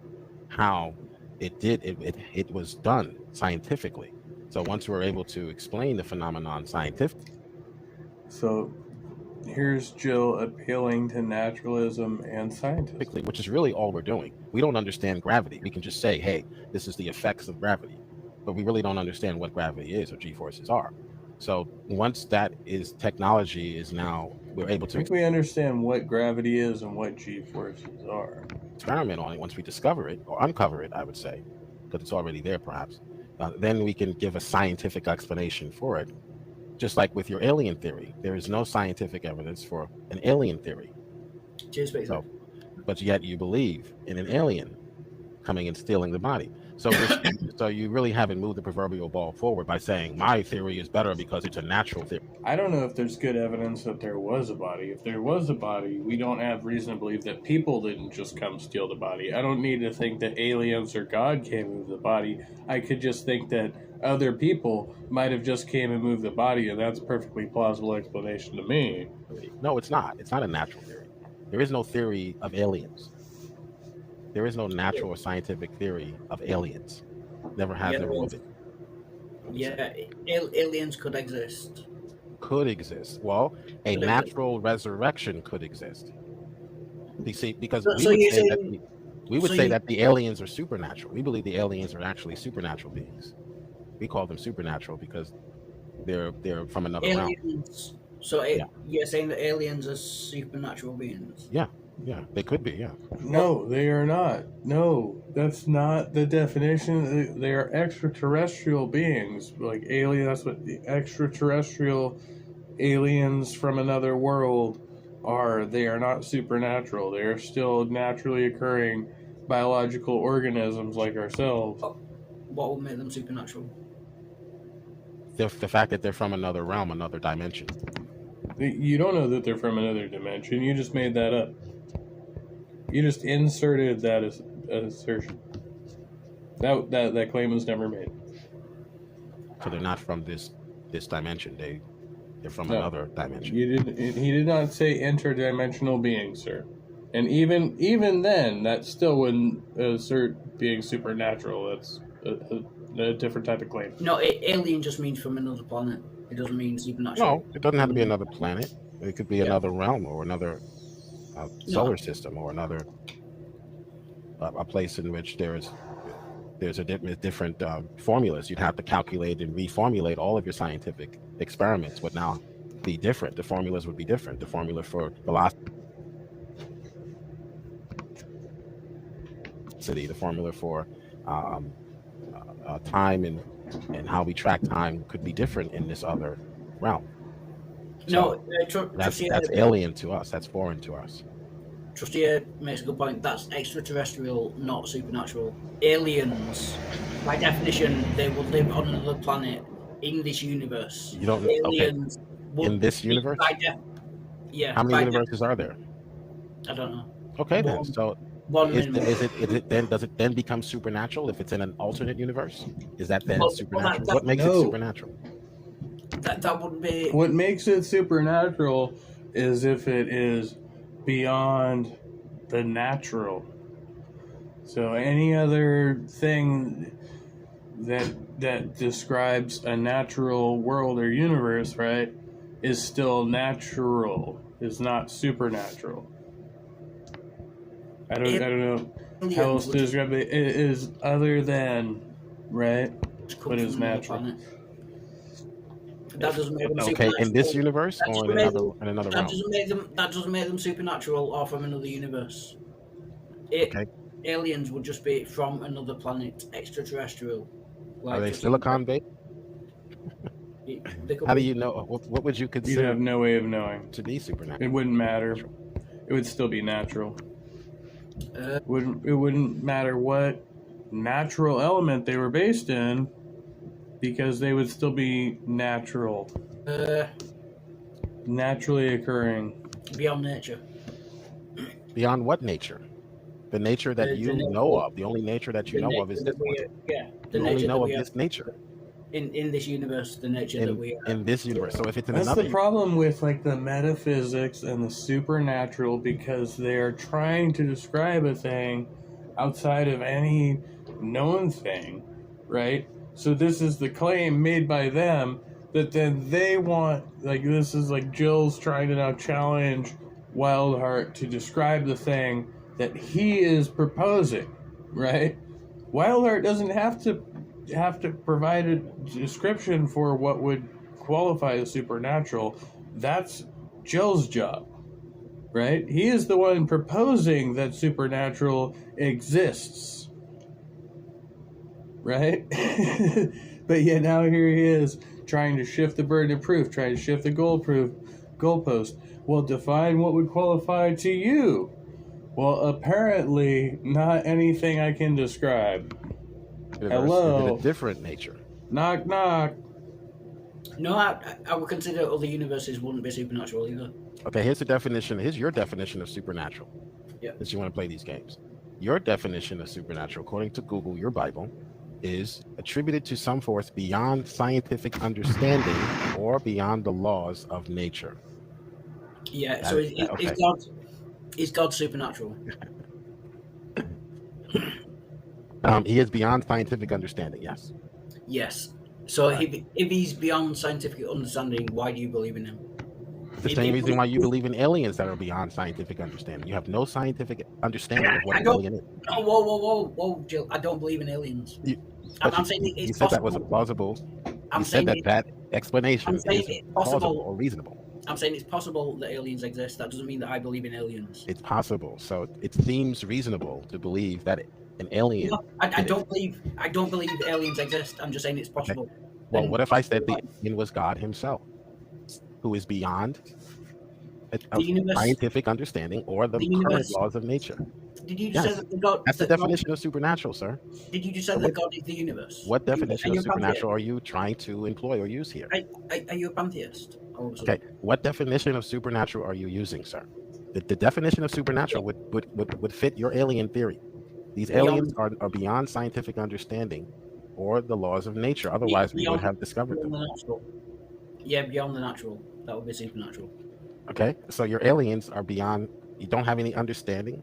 [SPEAKER 9] how it was done scientifically. So once we're able to explain the phenomenon scientifically,
[SPEAKER 4] So here's Jill appealing to naturalism and scientism.
[SPEAKER 9] which is really all we're doing. We don't understand gravity. We can just say, hey, this is the effects of gravity, but we really don't understand what gravity is or G-forces are. So once that is technology is now, we're able
[SPEAKER 4] I
[SPEAKER 9] to
[SPEAKER 4] think we understand what gravity is and what G-forces are.
[SPEAKER 9] experiment on it. Once we discover it or uncover it, I would say, because it's already there perhaps, then we can give a scientific explanation for it. Just like with your alien theory, there is no scientific evidence for an alien theory.
[SPEAKER 10] Cheers, mate.
[SPEAKER 9] So, but yet you believe in an alien coming and stealing the body. So, so you really haven't moved the proverbial ball forward by saying my theory is better because it's a natural theory.
[SPEAKER 4] I don't know if there's good evidence that there was a body. If there was a body, we don't have reason to believe that people didn't just come steal the body. I don't need to think that aliens or God came and moved the body. I could just think that other people might have just came and moved the body, and that's a perfectly plausible explanation to me.
[SPEAKER 9] No, it's not. It's not a natural theory. There is no theory of aliens. There is no natural or scientific theory of aliens. Never has,
[SPEAKER 10] Yeah,
[SPEAKER 9] never will be.
[SPEAKER 10] Yeah, aliens could exist.
[SPEAKER 9] Could exist. Well, a
[SPEAKER 10] Could
[SPEAKER 9] natural resurrection could exist. You see, because
[SPEAKER 10] So
[SPEAKER 9] we would
[SPEAKER 10] you're
[SPEAKER 9] say that
[SPEAKER 10] saying-
[SPEAKER 9] we would
[SPEAKER 10] so
[SPEAKER 9] say
[SPEAKER 10] you-
[SPEAKER 9] that the aliens are supernatural. We believe the aliens are actually supernatural beings. We call them supernatural because they're from another realm.
[SPEAKER 10] Aliens. So you're saying that aliens are supernatural beings?
[SPEAKER 9] Yeah, they could be. Yeah,
[SPEAKER 4] No, they are not. No, that's not the definition. They are extraterrestrial beings, like alien. That's what the extraterrestrial aliens from another world are. They are not supernatural. They are still naturally occurring biological organisms like ourselves.
[SPEAKER 10] What would make them supernatural?
[SPEAKER 9] the fact that they're from another realm, another dimension.
[SPEAKER 4] You don't know that they're from another dimension. You just made that up. You just inserted that as an assertion. That claim was never made.
[SPEAKER 9] So they're not from this dimension. They're from
[SPEAKER 4] No.
[SPEAKER 9] another dimension.
[SPEAKER 4] You didn't. He did not say interdimensional beings, sir. And even then, that still wouldn't assert being supernatural. That's a different type of claim.
[SPEAKER 10] No, alien just means from another planet. It doesn't mean supernatural.
[SPEAKER 9] No, it doesn't have to be another planet. It could be another realm or another solar system or another a place in which there's a different formulas. You'd have to calculate and reformulate all of your scientific experiments would now be different. The formulas would be different. The formula for velocity, the formula for time and how we track time could be different in this other realm.
[SPEAKER 10] No,
[SPEAKER 9] That's alien to us. That's foreign to us.
[SPEAKER 10] Trustee makes a good point. That's extraterrestrial, not supernatural. Aliens, by definition, they will live on another planet in this universe.
[SPEAKER 9] You don't
[SPEAKER 10] Aliens
[SPEAKER 9] in this universe?
[SPEAKER 10] Yeah.
[SPEAKER 9] How many universes are there?
[SPEAKER 10] I don't know.
[SPEAKER 9] Okay, then. So
[SPEAKER 10] One
[SPEAKER 9] is
[SPEAKER 10] minimum.
[SPEAKER 9] it then does it then become supernatural if it's in an alternate universe? Is that then
[SPEAKER 10] Well,
[SPEAKER 9] supernatural?
[SPEAKER 10] that-
[SPEAKER 9] What makes
[SPEAKER 4] No.
[SPEAKER 9] it supernatural?
[SPEAKER 10] That wouldn't be.
[SPEAKER 4] What makes it supernatural is if it is beyond the natural. So any other thing that describes a natural world or universe, right, is still natural, is not supernatural. I don't know how else to describe it. It is other than, right, what is natural.
[SPEAKER 10] That doesn't make them
[SPEAKER 9] Okay,
[SPEAKER 10] supernatural.
[SPEAKER 9] in this universe
[SPEAKER 10] That
[SPEAKER 9] or
[SPEAKER 10] doesn't
[SPEAKER 9] in
[SPEAKER 10] make
[SPEAKER 9] another
[SPEAKER 10] That
[SPEAKER 9] realm?
[SPEAKER 10] doesn't make them supernatural or from another universe.
[SPEAKER 9] Okay.
[SPEAKER 10] Aliens would just be from another planet, extraterrestrial.
[SPEAKER 9] Are they
[SPEAKER 10] just-
[SPEAKER 9] silicon based?
[SPEAKER 10] they could
[SPEAKER 9] How do
[SPEAKER 10] be-
[SPEAKER 9] you know? What would you
[SPEAKER 4] You'd
[SPEAKER 9] consider
[SPEAKER 4] have no way of knowing.
[SPEAKER 9] to be supernatural?
[SPEAKER 4] It wouldn't matter. It would still be natural.
[SPEAKER 10] Uh,
[SPEAKER 4] It wouldn't matter what natural element they were based in, because they would still be natural, naturally occurring.
[SPEAKER 10] beyond nature.
[SPEAKER 9] Beyond what nature? The nature that
[SPEAKER 10] The
[SPEAKER 9] you
[SPEAKER 10] nature-
[SPEAKER 9] know of. The only nature that you
[SPEAKER 10] The
[SPEAKER 9] know of is
[SPEAKER 10] nature
[SPEAKER 9] this
[SPEAKER 10] that we
[SPEAKER 9] one.
[SPEAKER 10] are- yeah, the
[SPEAKER 9] You only
[SPEAKER 10] nature
[SPEAKER 9] know
[SPEAKER 10] that
[SPEAKER 9] of
[SPEAKER 10] we
[SPEAKER 9] this
[SPEAKER 10] are
[SPEAKER 9] nature
[SPEAKER 10] in this universe, the nature that we are.
[SPEAKER 9] in this universe. So if it's in
[SPEAKER 4] That's
[SPEAKER 9] another,
[SPEAKER 4] the problem with like the metaphysics and the supernatural, because they are trying to describe a thing outside of any known thing, right? So this is the claim made by them that then they want, like, this is like Jill's trying to now challenge Wildheart to describe the thing that he is proposing, right? Wildheart doesn't have to provide a description for what would qualify as supernatural. That's Jill's job, right? He is the one proposing that supernatural exists, right? But yet now here he is trying to shift the burden of proof, trying to shift the goalpost. Well, define what would qualify to you. Well, apparently not anything I can describe.
[SPEAKER 9] universe
[SPEAKER 4] Hello.
[SPEAKER 9] is it a different nature?
[SPEAKER 4] Knock, knock.
[SPEAKER 10] No, I would consider other universes wouldn't be supernatural either.
[SPEAKER 9] Okay, here's the definition. Here's your definition of supernatural.
[SPEAKER 10] Yeah.
[SPEAKER 9] Since you want to play these games, your definition of supernatural, according to Google, your Bible, is attributed to some force beyond scientific understanding or beyond the laws of nature.
[SPEAKER 10] Yeah, so
[SPEAKER 9] Okay.
[SPEAKER 10] is God supernatural?
[SPEAKER 9] He is beyond scientific understanding. Yes.
[SPEAKER 10] Yes. So if he's beyond scientific understanding, why do you believe in him?
[SPEAKER 9] The same reason why you believe in aliens that are beyond scientific understanding. You have no scientific understanding of what
[SPEAKER 10] I
[SPEAKER 9] an
[SPEAKER 10] don't-
[SPEAKER 9] alien is.
[SPEAKER 10] Oh, whoa, Jill! I don't believe in aliens.
[SPEAKER 9] But
[SPEAKER 10] I'm saying
[SPEAKER 9] you
[SPEAKER 10] it's
[SPEAKER 9] said that was a
[SPEAKER 10] possible.
[SPEAKER 9] plausible.
[SPEAKER 10] I'm
[SPEAKER 9] You said
[SPEAKER 10] saying
[SPEAKER 9] that explanation
[SPEAKER 10] I'm saying
[SPEAKER 9] is
[SPEAKER 10] it's
[SPEAKER 9] plausible
[SPEAKER 10] possible.
[SPEAKER 9] or reasonable.
[SPEAKER 10] I'm saying it's possible that aliens exist. That doesn't mean that I believe in aliens.
[SPEAKER 9] It's possible. So it seems reasonable to believe that an alien.
[SPEAKER 10] No, I don't believe aliens exist. I'm just saying it's possible.
[SPEAKER 9] Well,
[SPEAKER 10] Then-
[SPEAKER 9] what if I said the alien was God himself, who is beyond
[SPEAKER 10] The universe-
[SPEAKER 9] scientific understanding or the
[SPEAKER 10] the
[SPEAKER 9] current
[SPEAKER 10] universe-
[SPEAKER 9] laws of nature?
[SPEAKER 10] Did you just
[SPEAKER 9] Yes.
[SPEAKER 10] say that the God?
[SPEAKER 9] That's the
[SPEAKER 10] that God-
[SPEAKER 9] definition of supernatural, sir.
[SPEAKER 10] Did you just say that God is the universe?
[SPEAKER 9] What definition
[SPEAKER 10] Are you
[SPEAKER 9] of
[SPEAKER 10] a pantheist?
[SPEAKER 9] supernatural are you trying to employ or use here?
[SPEAKER 10] Are you a pantheist? All of a sudden.
[SPEAKER 9] Okay, what definition of supernatural are you using, sir? The definition of supernatural would fit your alien theory. These
[SPEAKER 10] Beyond-
[SPEAKER 9] aliens are beyond scientific understanding or the laws of nature. Otherwise, we would
[SPEAKER 10] Beyond-
[SPEAKER 9] have discovered
[SPEAKER 10] Beyond
[SPEAKER 9] them.
[SPEAKER 10] the natural. Yeah, beyond the natural. That would be supernatural.
[SPEAKER 9] Okay, so your aliens are beyond. You don't have any understanding.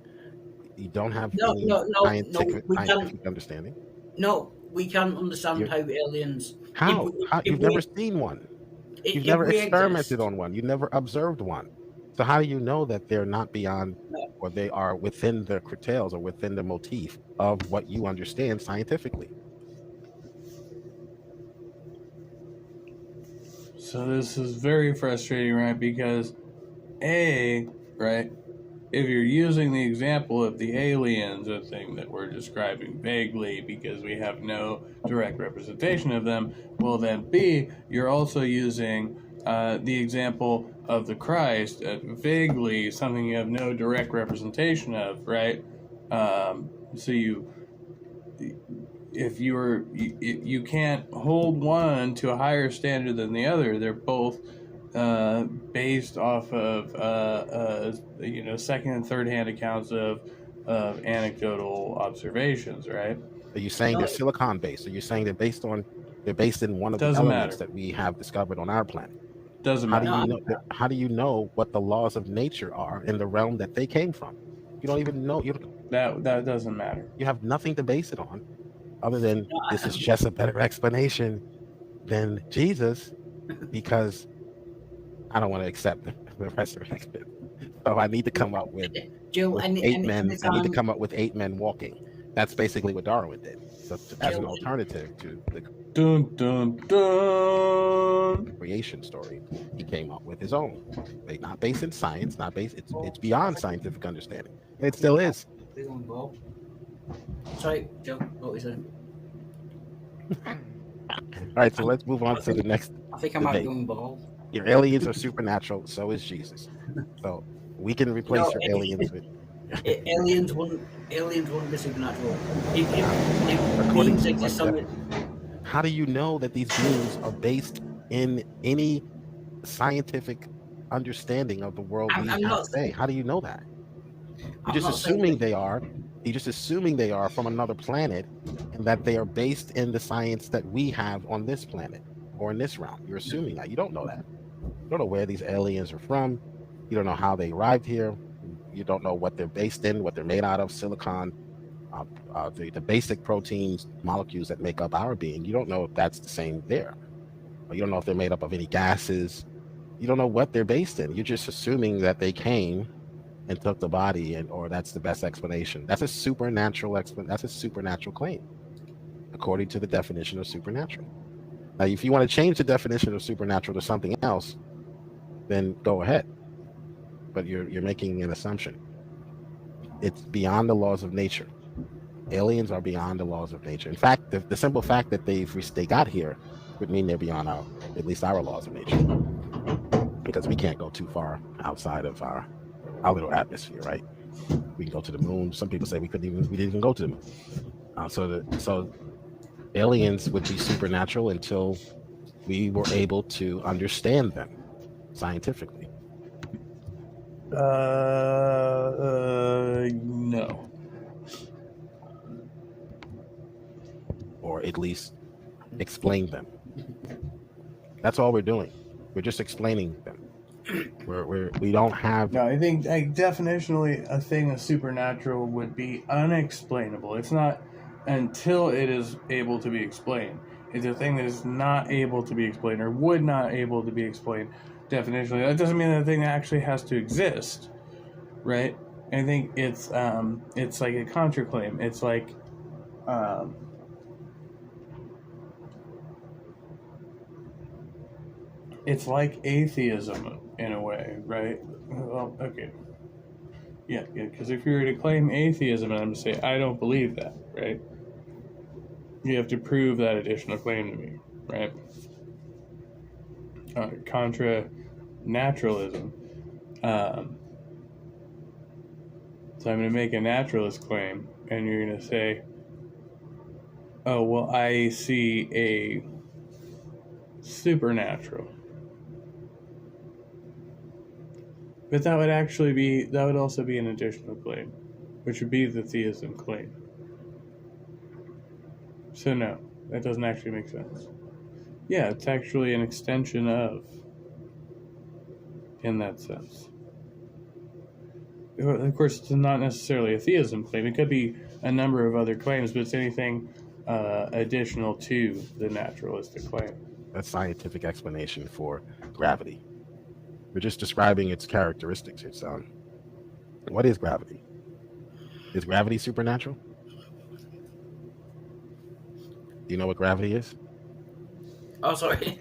[SPEAKER 9] You don't have any scientific
[SPEAKER 10] we can't.
[SPEAKER 9] understanding.
[SPEAKER 10] No, we can understand
[SPEAKER 9] You-
[SPEAKER 10] how aliens.
[SPEAKER 9] How?
[SPEAKER 10] if
[SPEAKER 9] You've
[SPEAKER 10] we-
[SPEAKER 9] never seen one.
[SPEAKER 10] if-
[SPEAKER 9] You've
[SPEAKER 10] if
[SPEAKER 9] never
[SPEAKER 10] we
[SPEAKER 9] experimented
[SPEAKER 10] exist-
[SPEAKER 9] on one. You've never observed one. So how do you know that they're not beyond,
[SPEAKER 10] No.
[SPEAKER 9] or they are within the curtails or within the motif of what you understand scientifically?
[SPEAKER 4] So this is very frustrating, right? Because right, if you're using the example of the aliens, a thing that we're describing vaguely because we have no direct representation of them, well then B, you're also using the example of the Christ, vaguely something you have no direct representation of, right? So if you can't hold one to a higher standard than the other. They're both based off of second and third hand accounts of anecdotal observations, right?
[SPEAKER 9] Are you saying they're silicon based? Are you saying they're based in one of the
[SPEAKER 4] Doesn't
[SPEAKER 9] elements
[SPEAKER 4] matter.
[SPEAKER 9] that we have discovered on our planet?
[SPEAKER 4] Doesn't
[SPEAKER 9] How do
[SPEAKER 4] matter.
[SPEAKER 9] you know? How do you know what the laws of nature are in the realm that they came from? You don't even know.
[SPEAKER 4] That doesn't matter.
[SPEAKER 9] You have nothing to base it on, other than this is just a better explanation than Jesus, because I don't want to accept the resurrection. So I need to come up with
[SPEAKER 10] Jill,
[SPEAKER 9] eight men. I need to come up with 8 men walking. That's basically what Darwin did. So as an alternative to the
[SPEAKER 4] Dun dun dun.
[SPEAKER 9] creation story, he came up with his own. They not based in science, not based. It's beyond scientific understanding. And it still is.
[SPEAKER 10] Sorry, Jill, what were you saying?
[SPEAKER 9] All right, so let's move on to the next
[SPEAKER 10] I think I might be
[SPEAKER 9] debate.
[SPEAKER 10] going bald.
[SPEAKER 9] Your aliens are supernatural, so is Jesus. So we can replace
[SPEAKER 10] No,
[SPEAKER 9] your aliens with
[SPEAKER 10] aliens wouldn't be supernatural. If
[SPEAKER 9] according
[SPEAKER 10] beings
[SPEAKER 9] to
[SPEAKER 10] exist
[SPEAKER 9] what
[SPEAKER 10] on
[SPEAKER 9] how do you know that these beings are based in any scientific understanding of the world
[SPEAKER 10] I'm
[SPEAKER 9] we have
[SPEAKER 10] not-
[SPEAKER 9] today? How do you know that? You're
[SPEAKER 10] I'm
[SPEAKER 9] just
[SPEAKER 10] not saying
[SPEAKER 9] assuming they are. You're just assuming they are from another planet, and that they are based in the science that we have on this planet or in this realm. You're assuming that. You don't know that. You don't know where these aliens are from. You don't know how they arrived here. You don't know what they're based in, what they're made out of, silicon, the basic proteins, molecules that make up our being. You don't know if that's the same there. Or you don't know if they're made up of any gases. You don't know what they're based in. You're just assuming that they came and took the body, and or that's the best explanation. That's a supernatural That's a supernatural claim, according to the definition of supernatural. Now, if you want to change the definition of supernatural to something else, then go ahead. But you're making an assumption. It's beyond the laws of nature. Aliens are beyond the laws of nature. In fact, the simple fact that they got here would mean they're beyond at least our laws of nature, because we can't go too far outside of our little atmosphere, right? We can go to the moon. Some people say we didn't even go to the moon. So aliens would be supernatural until we were able to understand them scientifically.
[SPEAKER 4] No.
[SPEAKER 9] Or at least explain them. That's all we're doing. We're just explaining them. We don't have.
[SPEAKER 4] No, I think definitionally a thing of supernatural would be unexplainable. It's not until it is able to be explained. It's a thing that is not able to be explained or would not able to be explained definitionally. That doesn't mean that the thing actually has to exist, right? I think it's like a counterclaim. It's like it's like atheism in a way, right? Well, okay. Yeah, because if you were to claim atheism and I'm to say, I don't believe that, right? You have to prove that additional claim to me, right? Contra naturalism. So I'm going to make a naturalist claim, and you're going to say, oh, well, I see a supernatural. But that would also be an additional claim, which would be the theism claim. So no, that doesn't actually make sense. Yeah, it's actually an extension of, in that sense. Of course, it's not necessarily a theism claim. It could be a number of other claims, but it's anything additional to the naturalistic claim.
[SPEAKER 9] That's scientific explanation for gravity. We're just describing its characteristics. What is gravity? Is gravity supernatural? Do you know what gravity is?
[SPEAKER 10] Oh, sorry.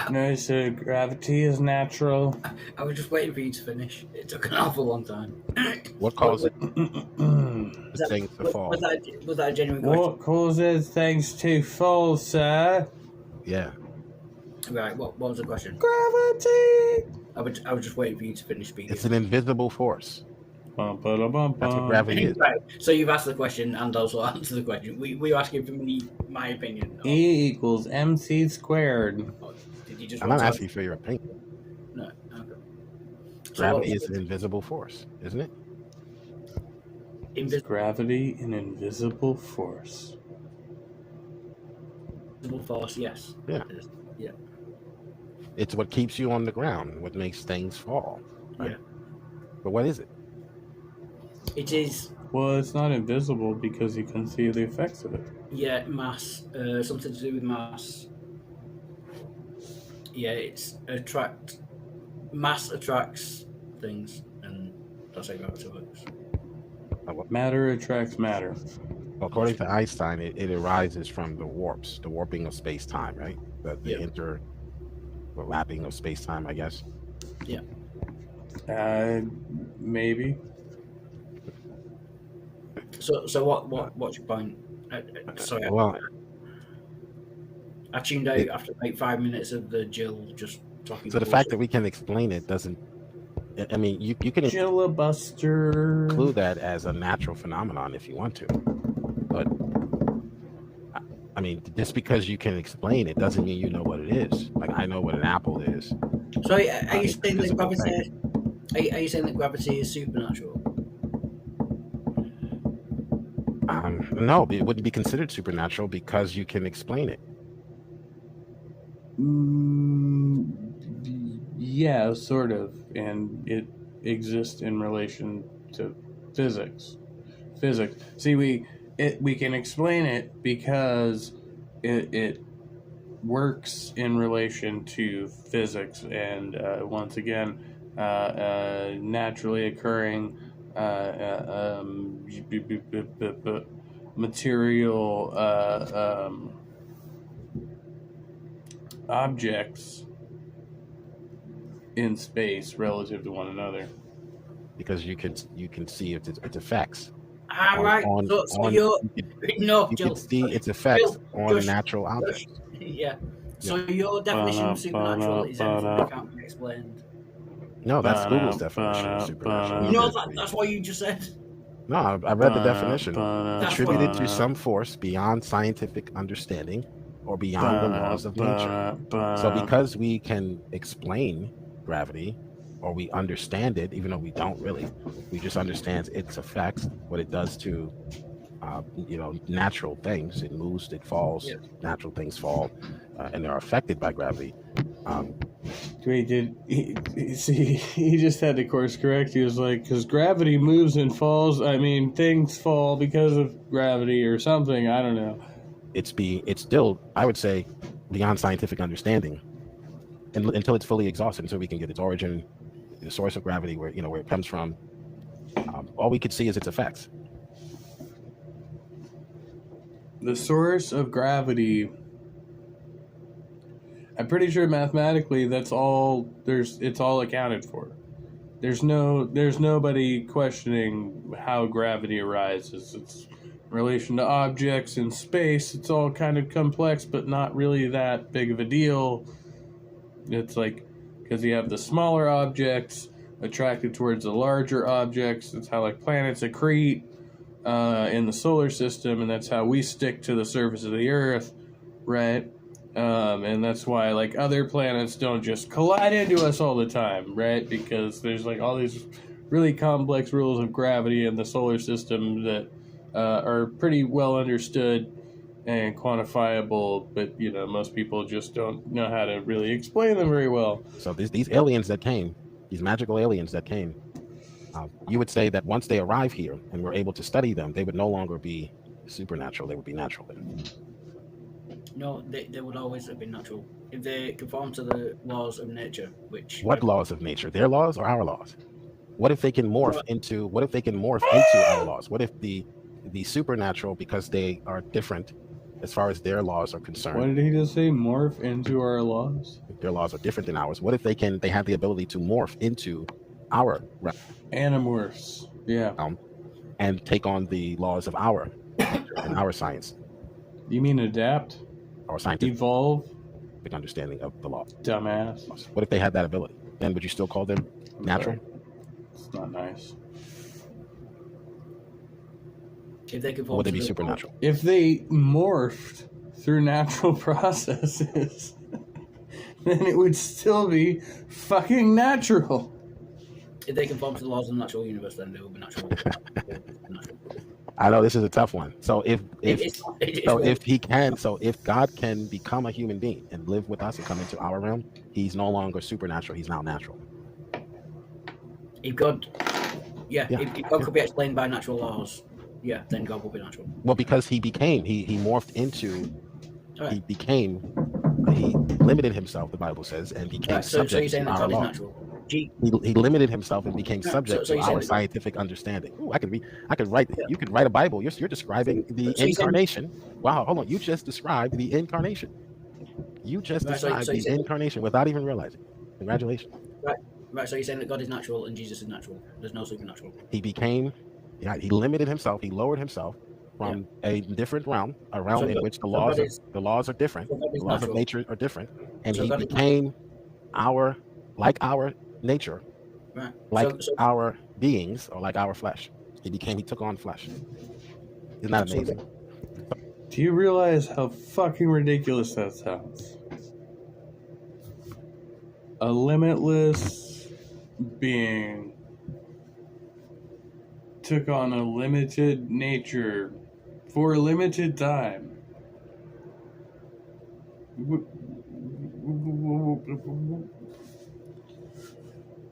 [SPEAKER 4] No, so gravity is natural.
[SPEAKER 10] I was just waiting for you to finish. It took an awful long time.
[SPEAKER 9] What causes things to fall?
[SPEAKER 10] Was that a genuine question?
[SPEAKER 4] What causes things to fall, sir?
[SPEAKER 9] Yeah.
[SPEAKER 10] Right, what was the question?
[SPEAKER 4] Gravity!
[SPEAKER 10] I was just waiting for you to finish speaking.
[SPEAKER 9] It's an invisible force.
[SPEAKER 4] Bum, ba-da-bum,
[SPEAKER 9] That's what
[SPEAKER 4] bum.
[SPEAKER 9] gravity is.
[SPEAKER 10] Right, so you've asked the question and also answered the question. We were asking for my opinion.
[SPEAKER 4] E equals MC squared.
[SPEAKER 10] Did you just
[SPEAKER 9] I'm
[SPEAKER 10] want
[SPEAKER 9] not
[SPEAKER 10] to-
[SPEAKER 9] asking you for your opinion.
[SPEAKER 10] No, okay. So
[SPEAKER 9] Gravity
[SPEAKER 10] what-
[SPEAKER 9] is an invisible force, isn't it?
[SPEAKER 4] Gravity, an invisible force.
[SPEAKER 10] Invisible force, yes.
[SPEAKER 9] Yeah.
[SPEAKER 10] Yeah.
[SPEAKER 9] It's what keeps you on the ground, what makes things fall. Right?
[SPEAKER 10] Yeah.
[SPEAKER 9] But what is it?
[SPEAKER 10] It is,
[SPEAKER 4] Well, it's not invisible because you can see the effects of it.
[SPEAKER 10] yeah, mass. Something to do with mass. Yeah, it's mass attracts things, and that's how gravity works.
[SPEAKER 4] Matter attracts matter.
[SPEAKER 9] According to Einstein, it arises from the warping of space-time, right? The
[SPEAKER 10] Yeah.
[SPEAKER 9] overlapping of space-time, I guess.
[SPEAKER 10] Yeah.
[SPEAKER 4] Maybe.
[SPEAKER 10] So what's your point? Sorry.
[SPEAKER 9] Well,
[SPEAKER 10] I tuned out after like 5 minutes of the Jill just talking.
[SPEAKER 9] So the fact that we can explain it doesn't. I mean, you can
[SPEAKER 4] Jillabuster.
[SPEAKER 9] include that as a natural phenomenon if you want to, but I mean, just because you can explain it doesn't mean you know what it is. Like I know what an apple is.
[SPEAKER 10] So are you saying that
[SPEAKER 9] physical
[SPEAKER 10] gravity? Are you saying that gravity is supernatural?
[SPEAKER 9] No, it wouldn't be considered supernatural because you can explain it.
[SPEAKER 4] Yeah, sort of, and it exists in relation to physics. See, we can explain it because it works in relation to physics, and once again, naturally occurring material objects in space relative to one another,
[SPEAKER 9] because you can see its effects.
[SPEAKER 10] Right. So you're no,
[SPEAKER 9] You
[SPEAKER 10] Jill.
[SPEAKER 9] can see its effects
[SPEAKER 10] Jill,
[SPEAKER 9] on
[SPEAKER 10] just-
[SPEAKER 9] natural objects.
[SPEAKER 10] Yeah. So your definition of supernatural is anything that can't be explained.
[SPEAKER 9] No, that's Google's definition of supernatural.
[SPEAKER 10] You know that's what you just said.
[SPEAKER 9] No, I read the definition.
[SPEAKER 10] That's
[SPEAKER 9] Attributed
[SPEAKER 10] what-
[SPEAKER 9] to some force beyond scientific understanding or beyond the laws of nature. So because we can explain gravity, or we understand it, even though we don't really, we just understand its effects, what it does to natural things. It moves, it falls,
[SPEAKER 10] Yeah.
[SPEAKER 9] natural things fall, and they're affected by gravity.
[SPEAKER 4] Wait, did he see? He just had to course correct. He was like, because gravity moves and falls. I mean, things fall because of gravity or something. I don't know.
[SPEAKER 9] It's still, I would say, beyond scientific understanding, until it's fully exhausted, until we can get its origin, the source of gravity, where it comes from. All we could see is its effects.
[SPEAKER 4] The source of gravity. I'm pretty sure mathematically that's all. It's all accounted for. There's nobody questioning how gravity arises. It's in relation to objects in space. It's all kind of complex, but not really that big of a deal. It's like, because you have the smaller objects attracted towards the larger objects. It's how like planets accrete in the solar system, and that's how we stick to the surface of the Earth, right? And that's why like other planets don't just collide into us all the time, right? Because there's like all these really complex rules of gravity in the solar system that are pretty well understood and quantifiable, but most people just don't know how to really explain them very well.
[SPEAKER 9] So these aliens that came, these magical aliens that came, you would say that once they arrive here and we're able to study them, they would no longer be supernatural; they would be natural.
[SPEAKER 10] No, they would always have been natural if they conform to the laws of nature. Which
[SPEAKER 9] What laws of nature? Their laws or our laws? What if they can morph into? What if they can morph into our laws? What if the supernatural, because they are different as far as their laws are concerned?
[SPEAKER 4] What did he just say? Morph into our laws?
[SPEAKER 9] Their laws are different than ours. What if they have the ability to morph into our
[SPEAKER 4] Animorphs. Yeah.
[SPEAKER 9] And take on the laws of our and our science?
[SPEAKER 4] You mean adapt?
[SPEAKER 9] Or scientific
[SPEAKER 4] Evolve?
[SPEAKER 9] Understanding of the law.
[SPEAKER 4] Dumbass.
[SPEAKER 9] What if they had that ability? Then would you still call them natural?
[SPEAKER 4] It's not nice.
[SPEAKER 10] if they
[SPEAKER 9] Or
[SPEAKER 10] conform
[SPEAKER 9] would they
[SPEAKER 10] to
[SPEAKER 9] be
[SPEAKER 10] the
[SPEAKER 9] supernatural?
[SPEAKER 4] If they morphed through natural processes, then it would still be fucking natural.
[SPEAKER 10] If they conform to the laws of the natural universe, then they will be natural.
[SPEAKER 9] I know this is a tough one. So if
[SPEAKER 10] If
[SPEAKER 9] God can become a human being and live with us and come into our realm, he's no longer supernatural. He's now natural.
[SPEAKER 10] If God,
[SPEAKER 9] Yeah.
[SPEAKER 10] if God could be explained by natural laws, then God will be natural.
[SPEAKER 9] Well, because he morphed into,
[SPEAKER 10] Alright.
[SPEAKER 9] he limited himself, the Bible says, and became
[SPEAKER 10] Right, so you're
[SPEAKER 9] subject
[SPEAKER 10] saying
[SPEAKER 9] to
[SPEAKER 10] that
[SPEAKER 9] our
[SPEAKER 10] God is
[SPEAKER 9] law.
[SPEAKER 10] natural.
[SPEAKER 9] He limited himself and became
[SPEAKER 10] No,
[SPEAKER 9] subject
[SPEAKER 10] so
[SPEAKER 9] to
[SPEAKER 10] you're saying
[SPEAKER 9] our
[SPEAKER 10] that-
[SPEAKER 9] scientific understanding. Ooh, I could write. You could write a Bible. You're describing the
[SPEAKER 10] so you're saying-
[SPEAKER 9] incarnation. Wow, hold on. You just described the incarnation. You just
[SPEAKER 10] Right, so
[SPEAKER 9] described
[SPEAKER 10] you're
[SPEAKER 9] the
[SPEAKER 10] saying-
[SPEAKER 9] incarnation without even realizing. Congratulations.
[SPEAKER 10] Right, so you're saying that God is natural and Jesus is natural. There's no supernatural.
[SPEAKER 9] He limited himself. He lowered himself from a different realm, a realm
[SPEAKER 10] So
[SPEAKER 9] in
[SPEAKER 10] God-
[SPEAKER 9] which the
[SPEAKER 10] so
[SPEAKER 9] laws
[SPEAKER 10] God
[SPEAKER 9] are,
[SPEAKER 10] is-
[SPEAKER 9] the laws are different,
[SPEAKER 10] so God is
[SPEAKER 9] the laws of
[SPEAKER 10] natural.
[SPEAKER 9] nature are different, and
[SPEAKER 10] So
[SPEAKER 9] he
[SPEAKER 10] God is
[SPEAKER 9] became our nature,
[SPEAKER 10] Right.
[SPEAKER 9] like
[SPEAKER 10] So
[SPEAKER 9] our beings, or like our flesh. He took on flesh. Isn't that amazing?
[SPEAKER 4] Do you realize how fucking ridiculous that sounds? A limitless being took on a limited nature for a limited time.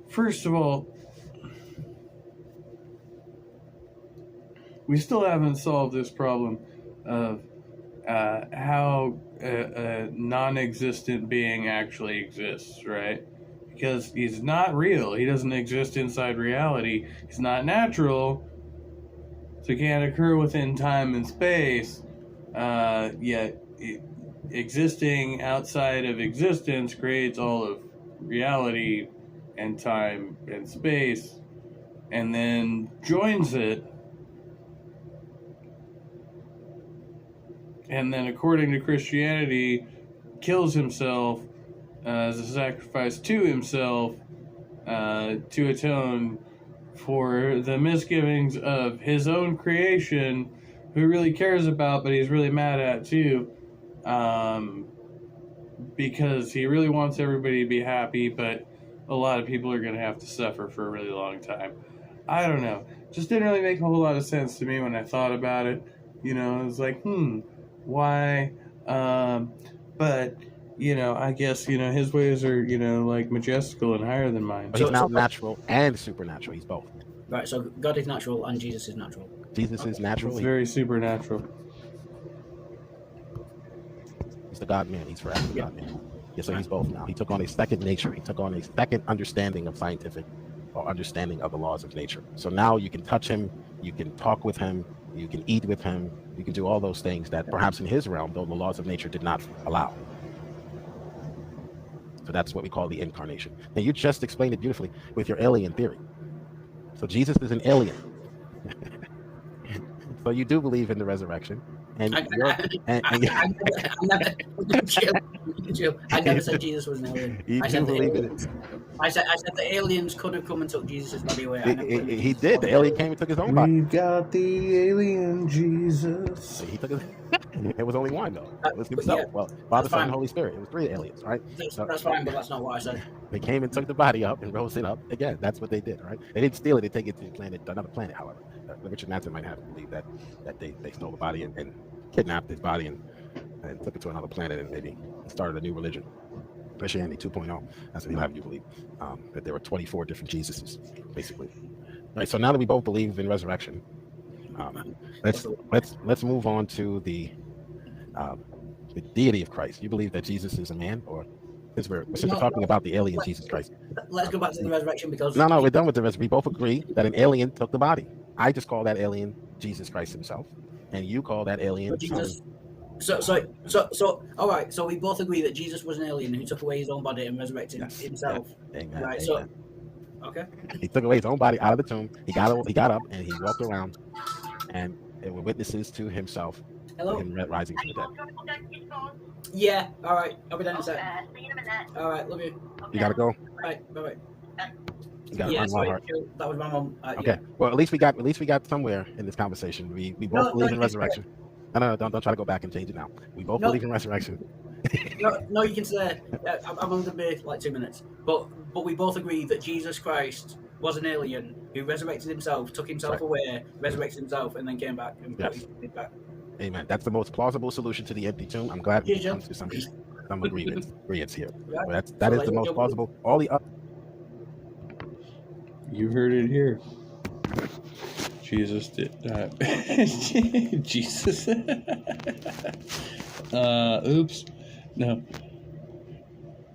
[SPEAKER 4] First of all, we still haven't solved this problem of how a non-existent being actually exists, right? Because he's not real. He doesn't exist inside reality. He's not natural, so he can't occur within time and space. Yet existing outside of existence creates all of reality and time and space, and then joins it. And then, according to Christianity, kills himself as a sacrifice to himself to atone for the misgivings of his own creation, who he really cares about, but he's really mad at too, because he really wants everybody to be happy, but a lot of people are going to have to suffer for a really long time. I don't know. Just didn't really make a whole lot of sense to me when I thought about it. You know, it was like, why? But, you know, I guess, you know, his ways are, you know, like majestical and higher than mine.
[SPEAKER 9] But he's not natural and supernatural. He's both.
[SPEAKER 10] Right, so God is natural and Jesus is natural.
[SPEAKER 9] Jesus is natural.
[SPEAKER 4] It's very supernatural.
[SPEAKER 9] He's the God man. He's forever the God man. Yeah, so he's both now. He took on a second nature. He took on a second understanding of scientific or understanding of the laws of nature. So now you can touch him, you can talk with him, you can eat with him, you can do all those things that perhaps in his realm, though the laws of nature did not allow. So that's what we call the incarnation. Now you just explained it beautifully with your alien theory. So Jesus is an alien. So you do believe in the resurrection. And
[SPEAKER 10] I never said Jesus was an alien.
[SPEAKER 9] You
[SPEAKER 10] I
[SPEAKER 9] do
[SPEAKER 10] said
[SPEAKER 9] believe in it.
[SPEAKER 10] I said the aliens could have come and took Jesus' body away.
[SPEAKER 9] He did. The alien came and took his own body.
[SPEAKER 4] We've got the alien Jesus.
[SPEAKER 9] He took his. It was only one though. It was himself.
[SPEAKER 10] Yeah,
[SPEAKER 9] well, Father, Son,
[SPEAKER 10] fine.
[SPEAKER 9] and Holy Spirit. It was 3 aliens, right?
[SPEAKER 10] That's fine, but that's not what I said.
[SPEAKER 9] They came and took the body up and rose it up again. That's what they did, right? They didn't steal it. They take it to another planet. However, Richard Manson might have to believe that they stole the body and kidnapped his body and took it to another planet and maybe started a new religion, Christianity 2.0. That's what he'll have you believe. That there were 24 different Jesuses, basically. All right. So now that we both believe in resurrection, let's move on to the deity of Christ. You believe that Jesus is a man, or since we're talking about the alien Jesus Christ?
[SPEAKER 10] Let's go back to the resurrection because
[SPEAKER 9] No, we're done with the resurrection. We both agree that an alien took the body. I just call that alien Jesus Christ himself, and you call that alien
[SPEAKER 10] Jesus. So all right. So we both agree that Jesus was an alien who took away his own body and resurrected himself.
[SPEAKER 9] Yeah. Amen.
[SPEAKER 10] Right.
[SPEAKER 9] Amen.
[SPEAKER 10] So okay.
[SPEAKER 9] He took away his own body out of the tomb. He got up and he walked around, and there were witnesses to himself.
[SPEAKER 10] Hello.
[SPEAKER 9] Him rising from the dead.
[SPEAKER 10] Yeah. All right. I'll be down in a sec. All right. Love you.
[SPEAKER 9] You gotta go.
[SPEAKER 10] Bye. Bye.
[SPEAKER 9] You gotta
[SPEAKER 10] Yeah.
[SPEAKER 9] run
[SPEAKER 10] Sorry.
[SPEAKER 9] hard.
[SPEAKER 10] That was my mom.
[SPEAKER 9] Okay.
[SPEAKER 10] Yeah.
[SPEAKER 9] Well, at least we got somewhere in this conversation. We both believe in resurrection. No, don't try to go back and change it now. We both believe in resurrection.
[SPEAKER 10] No, you can say I'm only gonna be like 2 minutes, but we both agree that Jesus Christ was an alien who resurrected himself, took himself away, resurrected himself, and then came back and put his body back.
[SPEAKER 9] Amen. That's the most plausible solution to the empty tomb. I'm glad we come to some agreements here.
[SPEAKER 10] Right.
[SPEAKER 9] That is the most plausible. All the other.
[SPEAKER 4] You heard it here. Jesus did not. Jesus. Oops. No.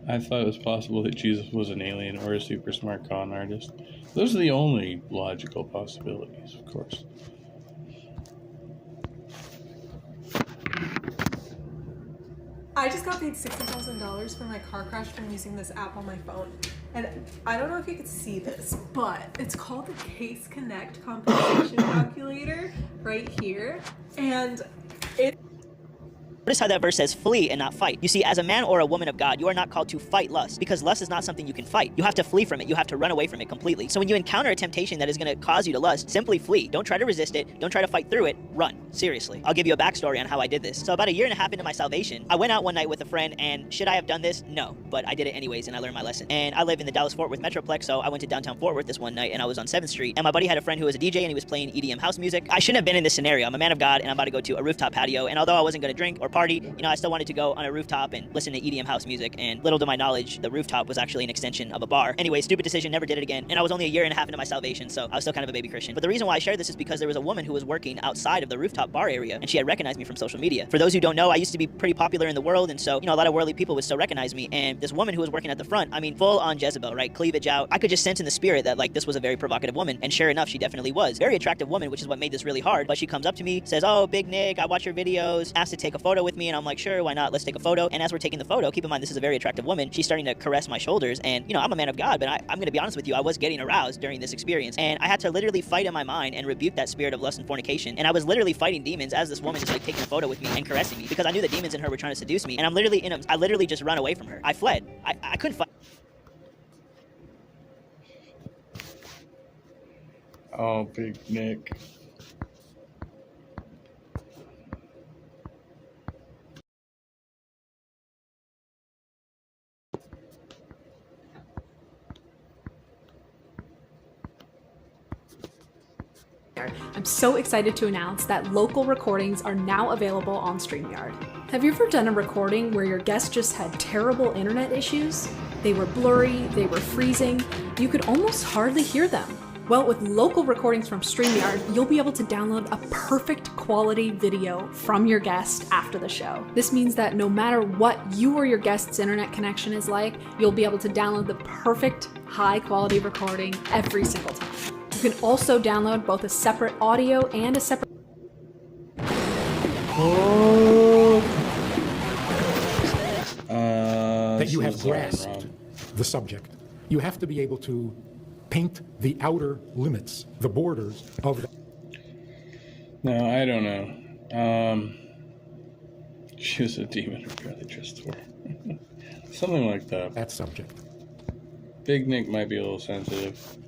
[SPEAKER 4] I thought it was possible that Jesus was an alien or a super smart con artist. Those are the only logical possibilities, of course.
[SPEAKER 11] I just got paid $60,000 for my car crash from using this app on my phone. And I don't know if you could see this, but it's called the Case Connect compensation calculator right here. And it
[SPEAKER 12] Notice how that verse says flee and not fight. You see, as a man or a woman of God, you are not called to fight lust, because lust is not something you can fight. You have to flee from it. You have to run away from it completely. So when you encounter a temptation that is going to cause you to lust, simply flee. Don't try to resist it. Don't try to fight through it. Run. Seriously. I'll give you a backstory on how I did this. So about 1.5 years into my salvation, I went out one night with a friend, and should I have done this? No. But I did it anyways, and I learned my lesson. And I live in the Dallas-Fort Worth Metroplex, so I went to downtown Fort Worth this one night, and I was on 7th Street, and my buddy had a friend who was a DJ, and he was playing EDM house music. I shouldn't have been in this scenario. I'm a man of God, and I'm about to go to a rooftop patio, and although I wasn't going to drink or party, you know, I still wanted to go on a rooftop and listen to EDM house music, and little to my knowledge, the rooftop was actually an extension of a bar. Anyway, stupid decision, never did it again, and I was only 1.5 years into my salvation, so I was still kind of a baby Christian. But the reason why I shared this is because there was a woman who was working outside of the rooftop bar area, and she had recognized me from social media. For those who don't know, I used to be pretty popular in the world, and so, you know, a lot of worldly people would still recognize me, and this woman who was working at the front, I mean, full on Jezebel, right? Cleavage out. I could just sense in the spirit that, like, this was a very provocative woman, and sure enough, she definitely was. Very attractive woman, which is what made this really hard, but she comes up to me, says, "Oh, Big Nick, I watch your videos," asked to take a photo with me, and I'm like, sure, why not? Let's take a photo. And as we're taking the photo, keep in mind, this is a very attractive woman. She's starting to caress my shoulders, and, you know, I'm a man of God, but I'm going to be honest with you, I was getting aroused during this experience, and I had to literally fight in my mind and rebuke that spirit of lust and fornication, and I was literally fighting demons as this woman is, like, taking a photo with me and caressing me, because I knew the demons in her were trying to seduce me, and I literally just run away from her. I fled. I couldn't fight.
[SPEAKER 4] Oh, Big Nick.
[SPEAKER 11] I'm so excited to announce that local recordings are now available on StreamYard. Have you ever done a recording where your guest just had terrible internet issues? They were blurry, they were freezing, you could almost hardly hear them. Well, with local recordings from StreamYard, you'll be able to download a perfect quality video from your guest after the show. This means that no matter what you or your guest's internet connection is like, you'll be able to download the perfect high quality recording every single time. You can also download both a separate audio and a separate
[SPEAKER 13] that you have grasped the subject. You have to be able to paint the outer limits, the borders of the...
[SPEAKER 4] No, I don't know. She was a demon or God, they just were. Something like that.
[SPEAKER 13] That subject.
[SPEAKER 4] Big Nick might be a little sensitive.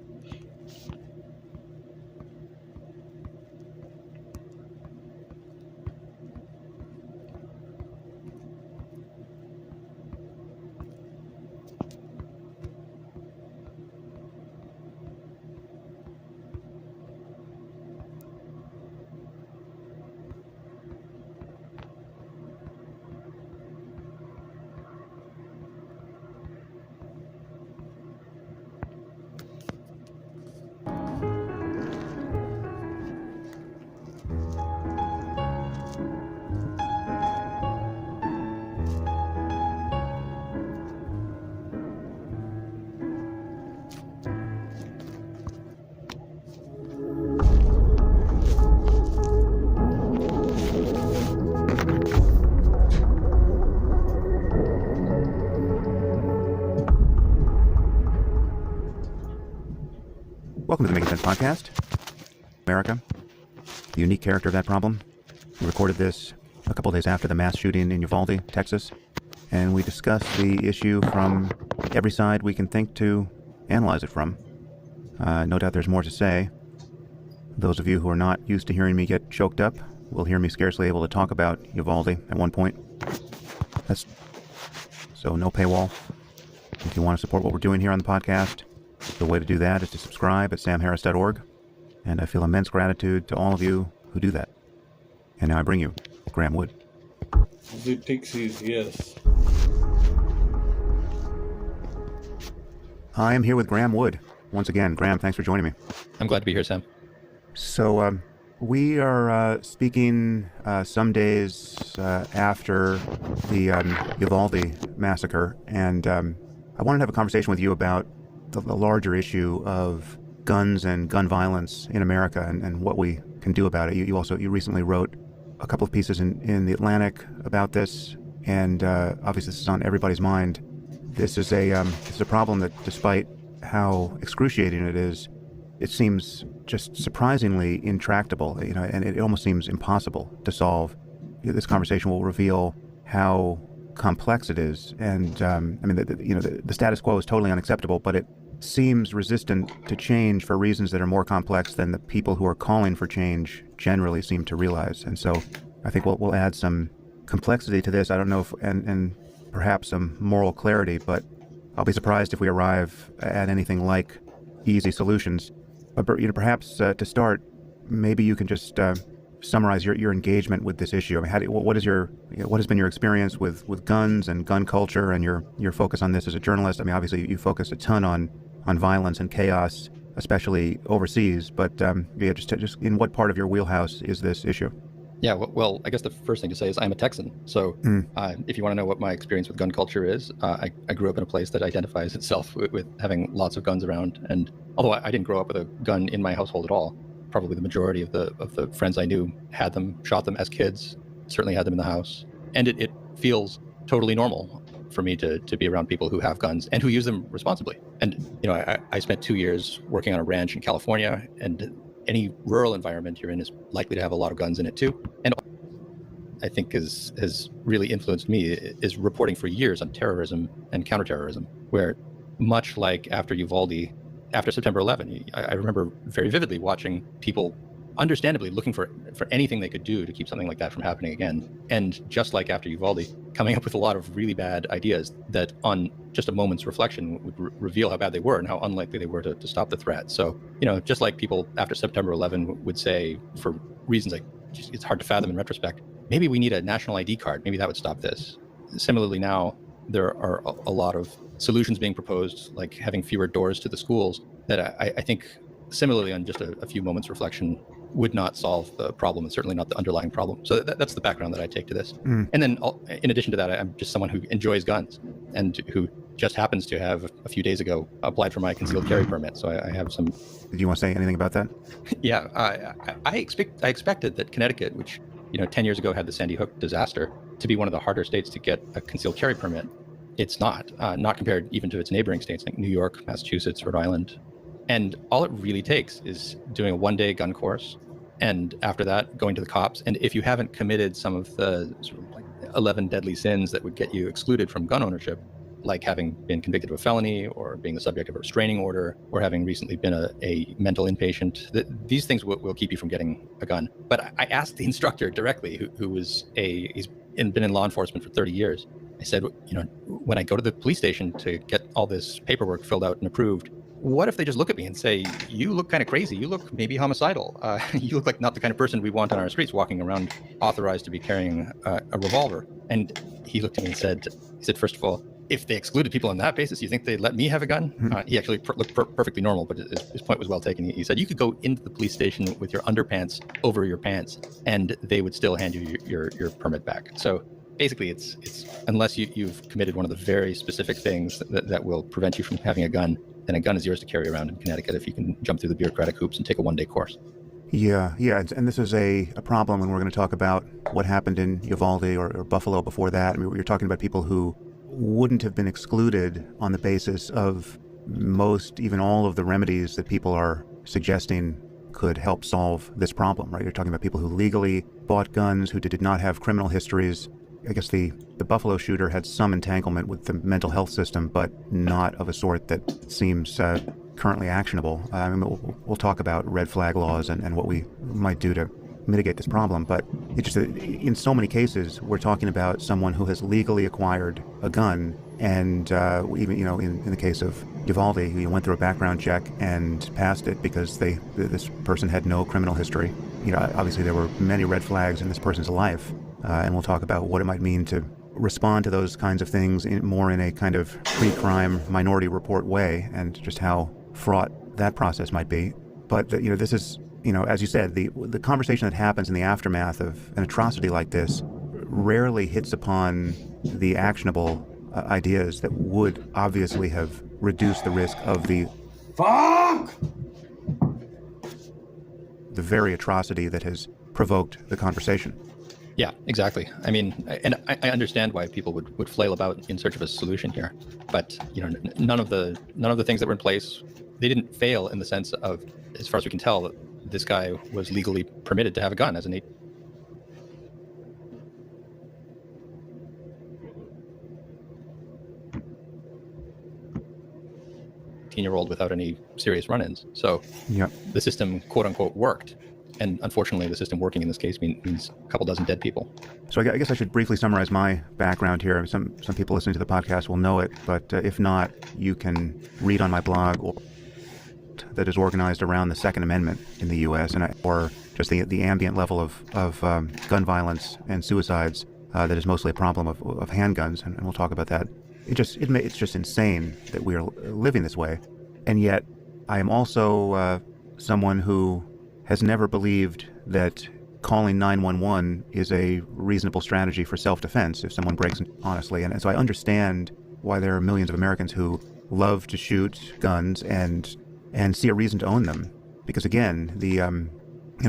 [SPEAKER 14] Welcome to the Making Sense Podcast. America, the unique character of that problem. We recorded this a couple days after the mass shooting in Uvalde, Texas, and we discussed the issue from every side we can think to analyze it from. No doubt there's more to say. Those of you who are not used to hearing me get choked up will hear me scarcely able to talk about Uvalde at one point. So no paywall. If you want to support what we're doing here on the podcast, the way to do that is to subscribe at samharris.org, and I feel immense gratitude to all of you who do that. And now I bring you Graham Wood.
[SPEAKER 4] The Pixies, yes.
[SPEAKER 14] I am here with Graham Wood. Once again, Graham, thanks for joining me.
[SPEAKER 15] I'm glad to be here, Sam.
[SPEAKER 14] So, we are speaking some days after the Uvalde massacre, and I wanted to have a conversation with you about the larger issue of guns and gun violence in America and what we can do about it. You recently wrote a couple of pieces in The Atlantic about this, and obviously this is on everybody's mind. this is a problem that, despite how excruciating it is, it seems just surprisingly intractable, and it almost seems impossible to solve. This conversation will reveal how complex it is, and the status quo is totally unacceptable, but it seems resistant to change for reasons that are more complex than the people who are calling for change generally seem to realize. And so I think we'll add some complexity to this. I don't know if, and perhaps some moral clarity, but I'll be surprised if we arrive at anything like easy solutions. But perhaps to start, maybe you can just summarize your engagement with this issue. I mean, what has been your experience with guns and gun culture, and your focus on this as a journalist? I mean, obviously you focus a ton on violence and chaos, especially overseas. But just in what part of your wheelhouse is this issue?
[SPEAKER 15] Yeah, well, I guess the first thing to say is I'm a Texan. So if you want to know what my experience with gun culture is, I grew up in a place that identifies itself with having lots of guns around. And although I didn't grow up with a gun in my household at all, probably the majority of the friends I knew had them, shot them as kids, certainly had them in the house. And it feels totally normal for me to be around people who have guns and who use them responsibly. And, I spent 2 years working on a ranch in California, and any rural environment you're in is likely to have a lot of guns in it too. And I think has really influenced me is reporting for years on terrorism and counterterrorism, where much like after Uvalde, after September 11, I remember very vividly watching people understandably looking for anything they could do to keep something like that from happening again. And just like after Uvalde, coming up with a lot of really bad ideas that on just a moment's reflection would reveal how bad they were and how unlikely they were to stop the threat. So, just like people after September 11 would say, for reasons like it's hard to fathom in retrospect, maybe we need a national ID card. Maybe that would stop this. Similarly, now there are a lot of solutions being proposed, like having fewer doors to the schools, that I think similarly on just a few moments reflection would not solve the problem, and certainly not the underlying problem. So that's the background that I take to this. And then in addition to that, I'm just someone who enjoys guns and who just happens to have a few days ago applied for my concealed carry permit. So I have some.
[SPEAKER 14] Did you want to say anything about that?
[SPEAKER 15] Yeah, I expected that Connecticut, which 10 years ago had the Sandy Hook disaster, to be one of the harder states to get a concealed carry permit. It's not compared even to its neighboring states like New York, Massachusetts, Rhode Island. And all it really takes is doing a one-day gun course, and after that, going to the cops. And if you haven't committed some of the sort of like 11 deadly sins that would get you excluded from gun ownership, like having been convicted of a felony or being the subject of a restraining order or having recently been a mental inpatient, these things will keep you from getting a gun. But I asked the instructor directly, who was he's been in law enforcement for 30 years. I said, when I go to the police station to get all this paperwork filled out and approved, what if they just look at me and say, you look kind of crazy, you look maybe homicidal, you look like not the kind of person we want on our streets walking around authorized to be carrying a revolver? And he looked at me and said, first of all, if they excluded people on that basis, you think they'd let me have a gun? He actually looked perfectly normal, but his point was well taken. He said, you could go into the police station with your underpants over your pants and they would still hand you your permit back. So basically, it's unless you've committed one of the very specific things that will prevent you from having a gun, then a gun is yours to carry around in Connecticut if you can jump through the bureaucratic hoops and take a one-day course.
[SPEAKER 14] Yeah, and this is a problem, and we're going to talk about what happened in Uvalde or Buffalo before that. I mean, you're talking about people who wouldn't have been excluded on the basis of most, even all of the remedies that people are suggesting could help solve this problem, right? You're talking about people who legally bought guns, who did not have criminal histories. I guess the Buffalo shooter had some entanglement with the mental health system, but not of a sort that seems currently actionable. I mean, we'll talk about red flag laws and what we might do to mitigate this problem, but it's just in so many cases, we're talking about someone who has legally acquired a gun, and even, in the case of Uvalde, who went through a background check and passed it because this person had no criminal history. Obviously there were many red flags in this person's life. And we'll talk about what it might mean to respond to those kinds of things more in a kind of pre-crime Minority Report way, and just how fraught that process might be. But this is, as you said, the conversation that happens in the aftermath of an atrocity like this rarely hits upon the actionable ideas that would obviously have reduced the risk of the very atrocity that has provoked the conversation.
[SPEAKER 15] Yeah, exactly. I mean, and I understand why people would flail about in search of a solution here, but none of the things that were in place, they didn't fail in the sense of, as far as we can tell, this guy was legally permitted to have a gun as an 18-year-old without any serious run-ins. So the system, quote unquote, worked. And unfortunately, the system working in this case means a couple dozen dead people.
[SPEAKER 14] So I guess I should briefly summarize my background here. Some people listening to the podcast will know it, but if not, you can read on my blog that is organized around the Second Amendment in the U.S. or just the ambient level of gun violence and suicides that is mostly a problem of handguns, and we'll talk about that. It's just insane that we are living this way, and yet I am also someone who has never believed that calling 911 is a reasonable strategy for self-defense if someone breaks in honestly. And so I understand why there are millions of Americans who love to shoot guns and see a reason to own them. Because again, and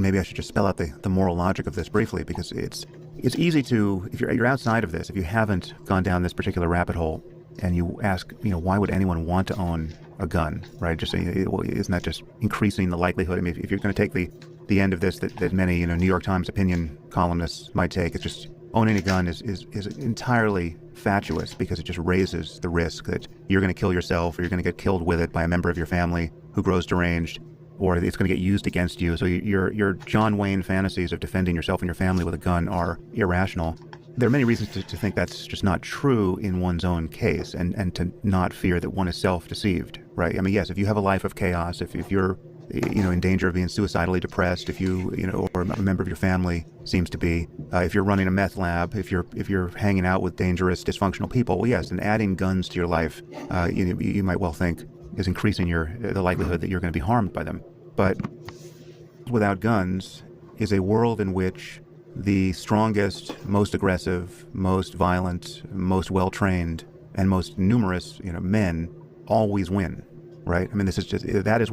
[SPEAKER 14] maybe I should just spell out the moral logic of this briefly, because it's easy to, if you're outside of this, if you haven't gone down this particular rabbit hole, and you ask, why would anyone want to own a gun, right? Just isn't that just increasing the likelihood? I mean, if you're going to take the end of this that many New York Times opinion columnists might take, it's just owning a gun is entirely fatuous, because it just raises the risk that you're going to kill yourself, or you're going to get killed with it by a member of your family who grows deranged, or it's going to get used against you. So your John Wayne fantasies of defending yourself and your family with a gun are irrational. There are many reasons to think that's just not true in one's own case, and to not fear that one is self-deceived, right? I mean, yes, if you have a life of chaos, if you're in danger of being suicidally depressed, if you or a member of your family seems to be, if you're running a meth lab, if you're hanging out with dangerous, dysfunctional people, well, yes, and adding guns to your life, you might well think is increasing the likelihood that you're going to be harmed by them. But without guns is a world in which the strongest, most aggressive, most violent, most well-trained, and most numerous, men always win, right? I mean, that is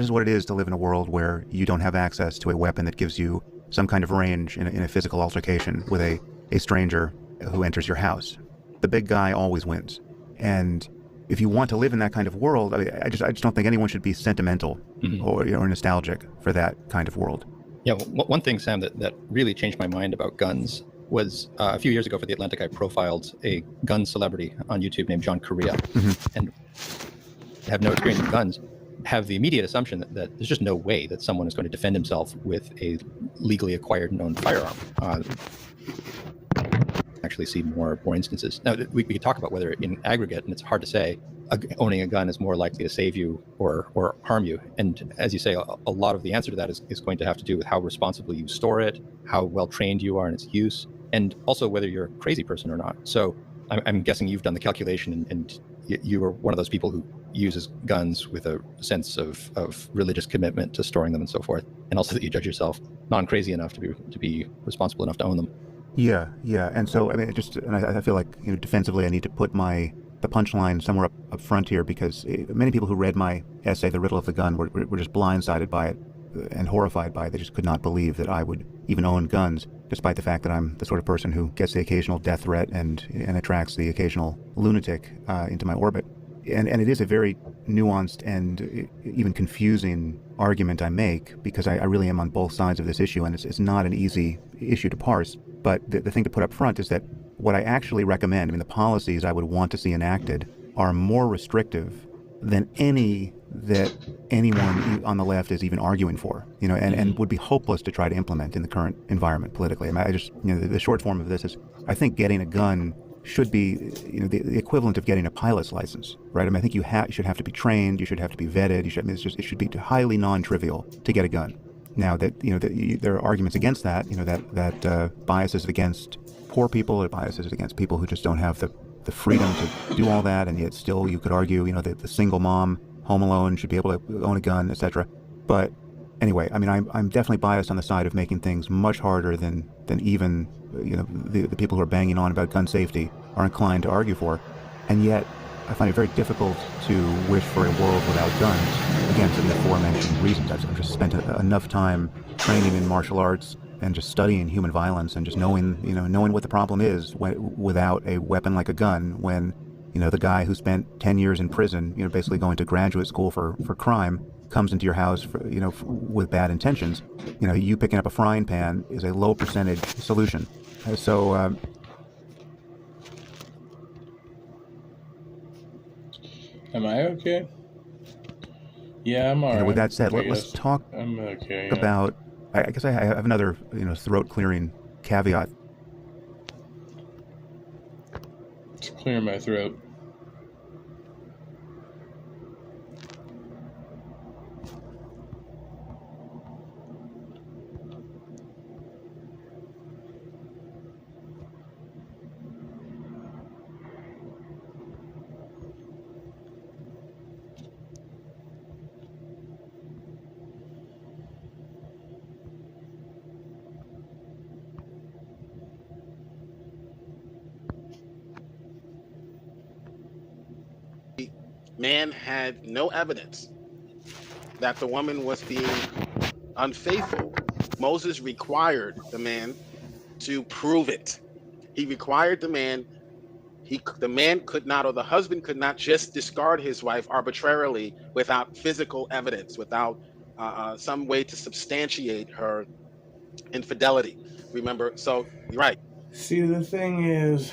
[SPEAKER 14] what it is to live in a world where you don't have access to a weapon that gives you some kind of range in a physical altercation with a stranger who enters your house. The big guy always wins. And if you want to live in that kind of world, I just don't think anyone should be sentimental or nostalgic for that kind of world.
[SPEAKER 15] Yeah, one thing, Sam, that really changed my mind about guns was a few years ago for The Atlantic, I profiled a gun celebrity on YouTube named John Correa, and have no experience with guns, have the immediate assumption that there's just no way that someone is going to defend himself with a legally acquired known firearm. Actually see more instances. Now, we could talk about whether in aggregate, and it's hard to say, owning a gun is more likely to save you or harm you. And as you say, a lot of the answer to that is going to have to do with how responsibly you store it, how well trained you are in its use, and also whether you're a crazy person or not. So I'm guessing you've done the calculation, and you are one of those people who uses guns with a sense of religious commitment to storing them and so forth, and also that you judge yourself non-crazy enough to be responsible enough to own them.
[SPEAKER 14] Yeah. And so, I mean, I feel like, defensively, I need to put the punchline somewhere up front here, because many people who read my essay, The Riddle of the Gun, were just blindsided by it and horrified by it. They just could not believe that I would even own guns, despite the fact that I'm the sort of person who gets the occasional death threat and attracts the occasional lunatic into my orbit. And it is a very nuanced and even confusing argument I make, because I really am on both sides of this issue, and it's not an easy issue to parse. But the thing to put up front is that what I actually recommend, I mean, the policies I would want to see enacted are more restrictive than any that anyone on the left is even arguing for, and would be hopeless to try to implement in the current environment politically. I mean, the short form of this is, I think getting a gun should be, the equivalent of getting a pilot's license, right? I mean, I think you should have to be trained, you should have to be vetted, it should be highly non-trivial to get a gun. Now that, there are arguments against that, that biases against poor people, or biases against people who just don't have the freedom to do all that, and yet still you could argue, that the single mom, home alone, should be able to own a gun, etc. But anyway, I mean, I'm definitely biased on the side of making things much harder than even, the people who are banging on about gun safety are inclined to argue for. And yet, I find it very difficult to wish for a world without guns, again, for the aforementioned reasons. I've just spent enough time training in martial arts and just studying human violence and just knowing what the problem is without a weapon like a gun, when, the guy who spent 10 years in prison, basically going to graduate school for crime, comes into your house, with bad intentions. You picking up a frying pan is a low percentage solution. So,
[SPEAKER 16] am I okay? Yeah, I'm alright.
[SPEAKER 14] with that said, let's talk
[SPEAKER 16] I'm okay.
[SPEAKER 14] about. I guess I have another, throat clearing caveat.
[SPEAKER 16] Just clear my throat.
[SPEAKER 17] Man had no evidence that the woman was being unfaithful. Moses required the man to prove it. He required the man, the man could not, or the husband could not just discard his wife arbitrarily without physical evidence, without some way to substantiate her infidelity. Remember, so you're right.
[SPEAKER 16] See, the thing is,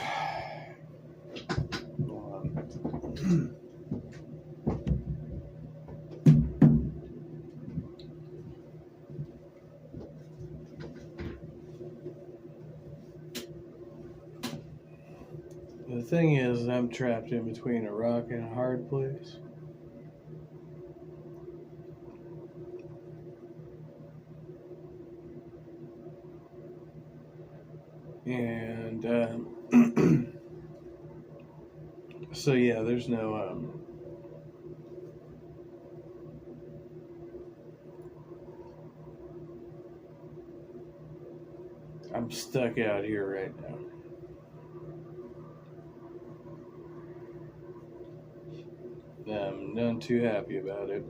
[SPEAKER 16] I'm trapped in between a rock and a hard place. And so yeah, there's no I'm stuck out here right now. I'm none too happy about it.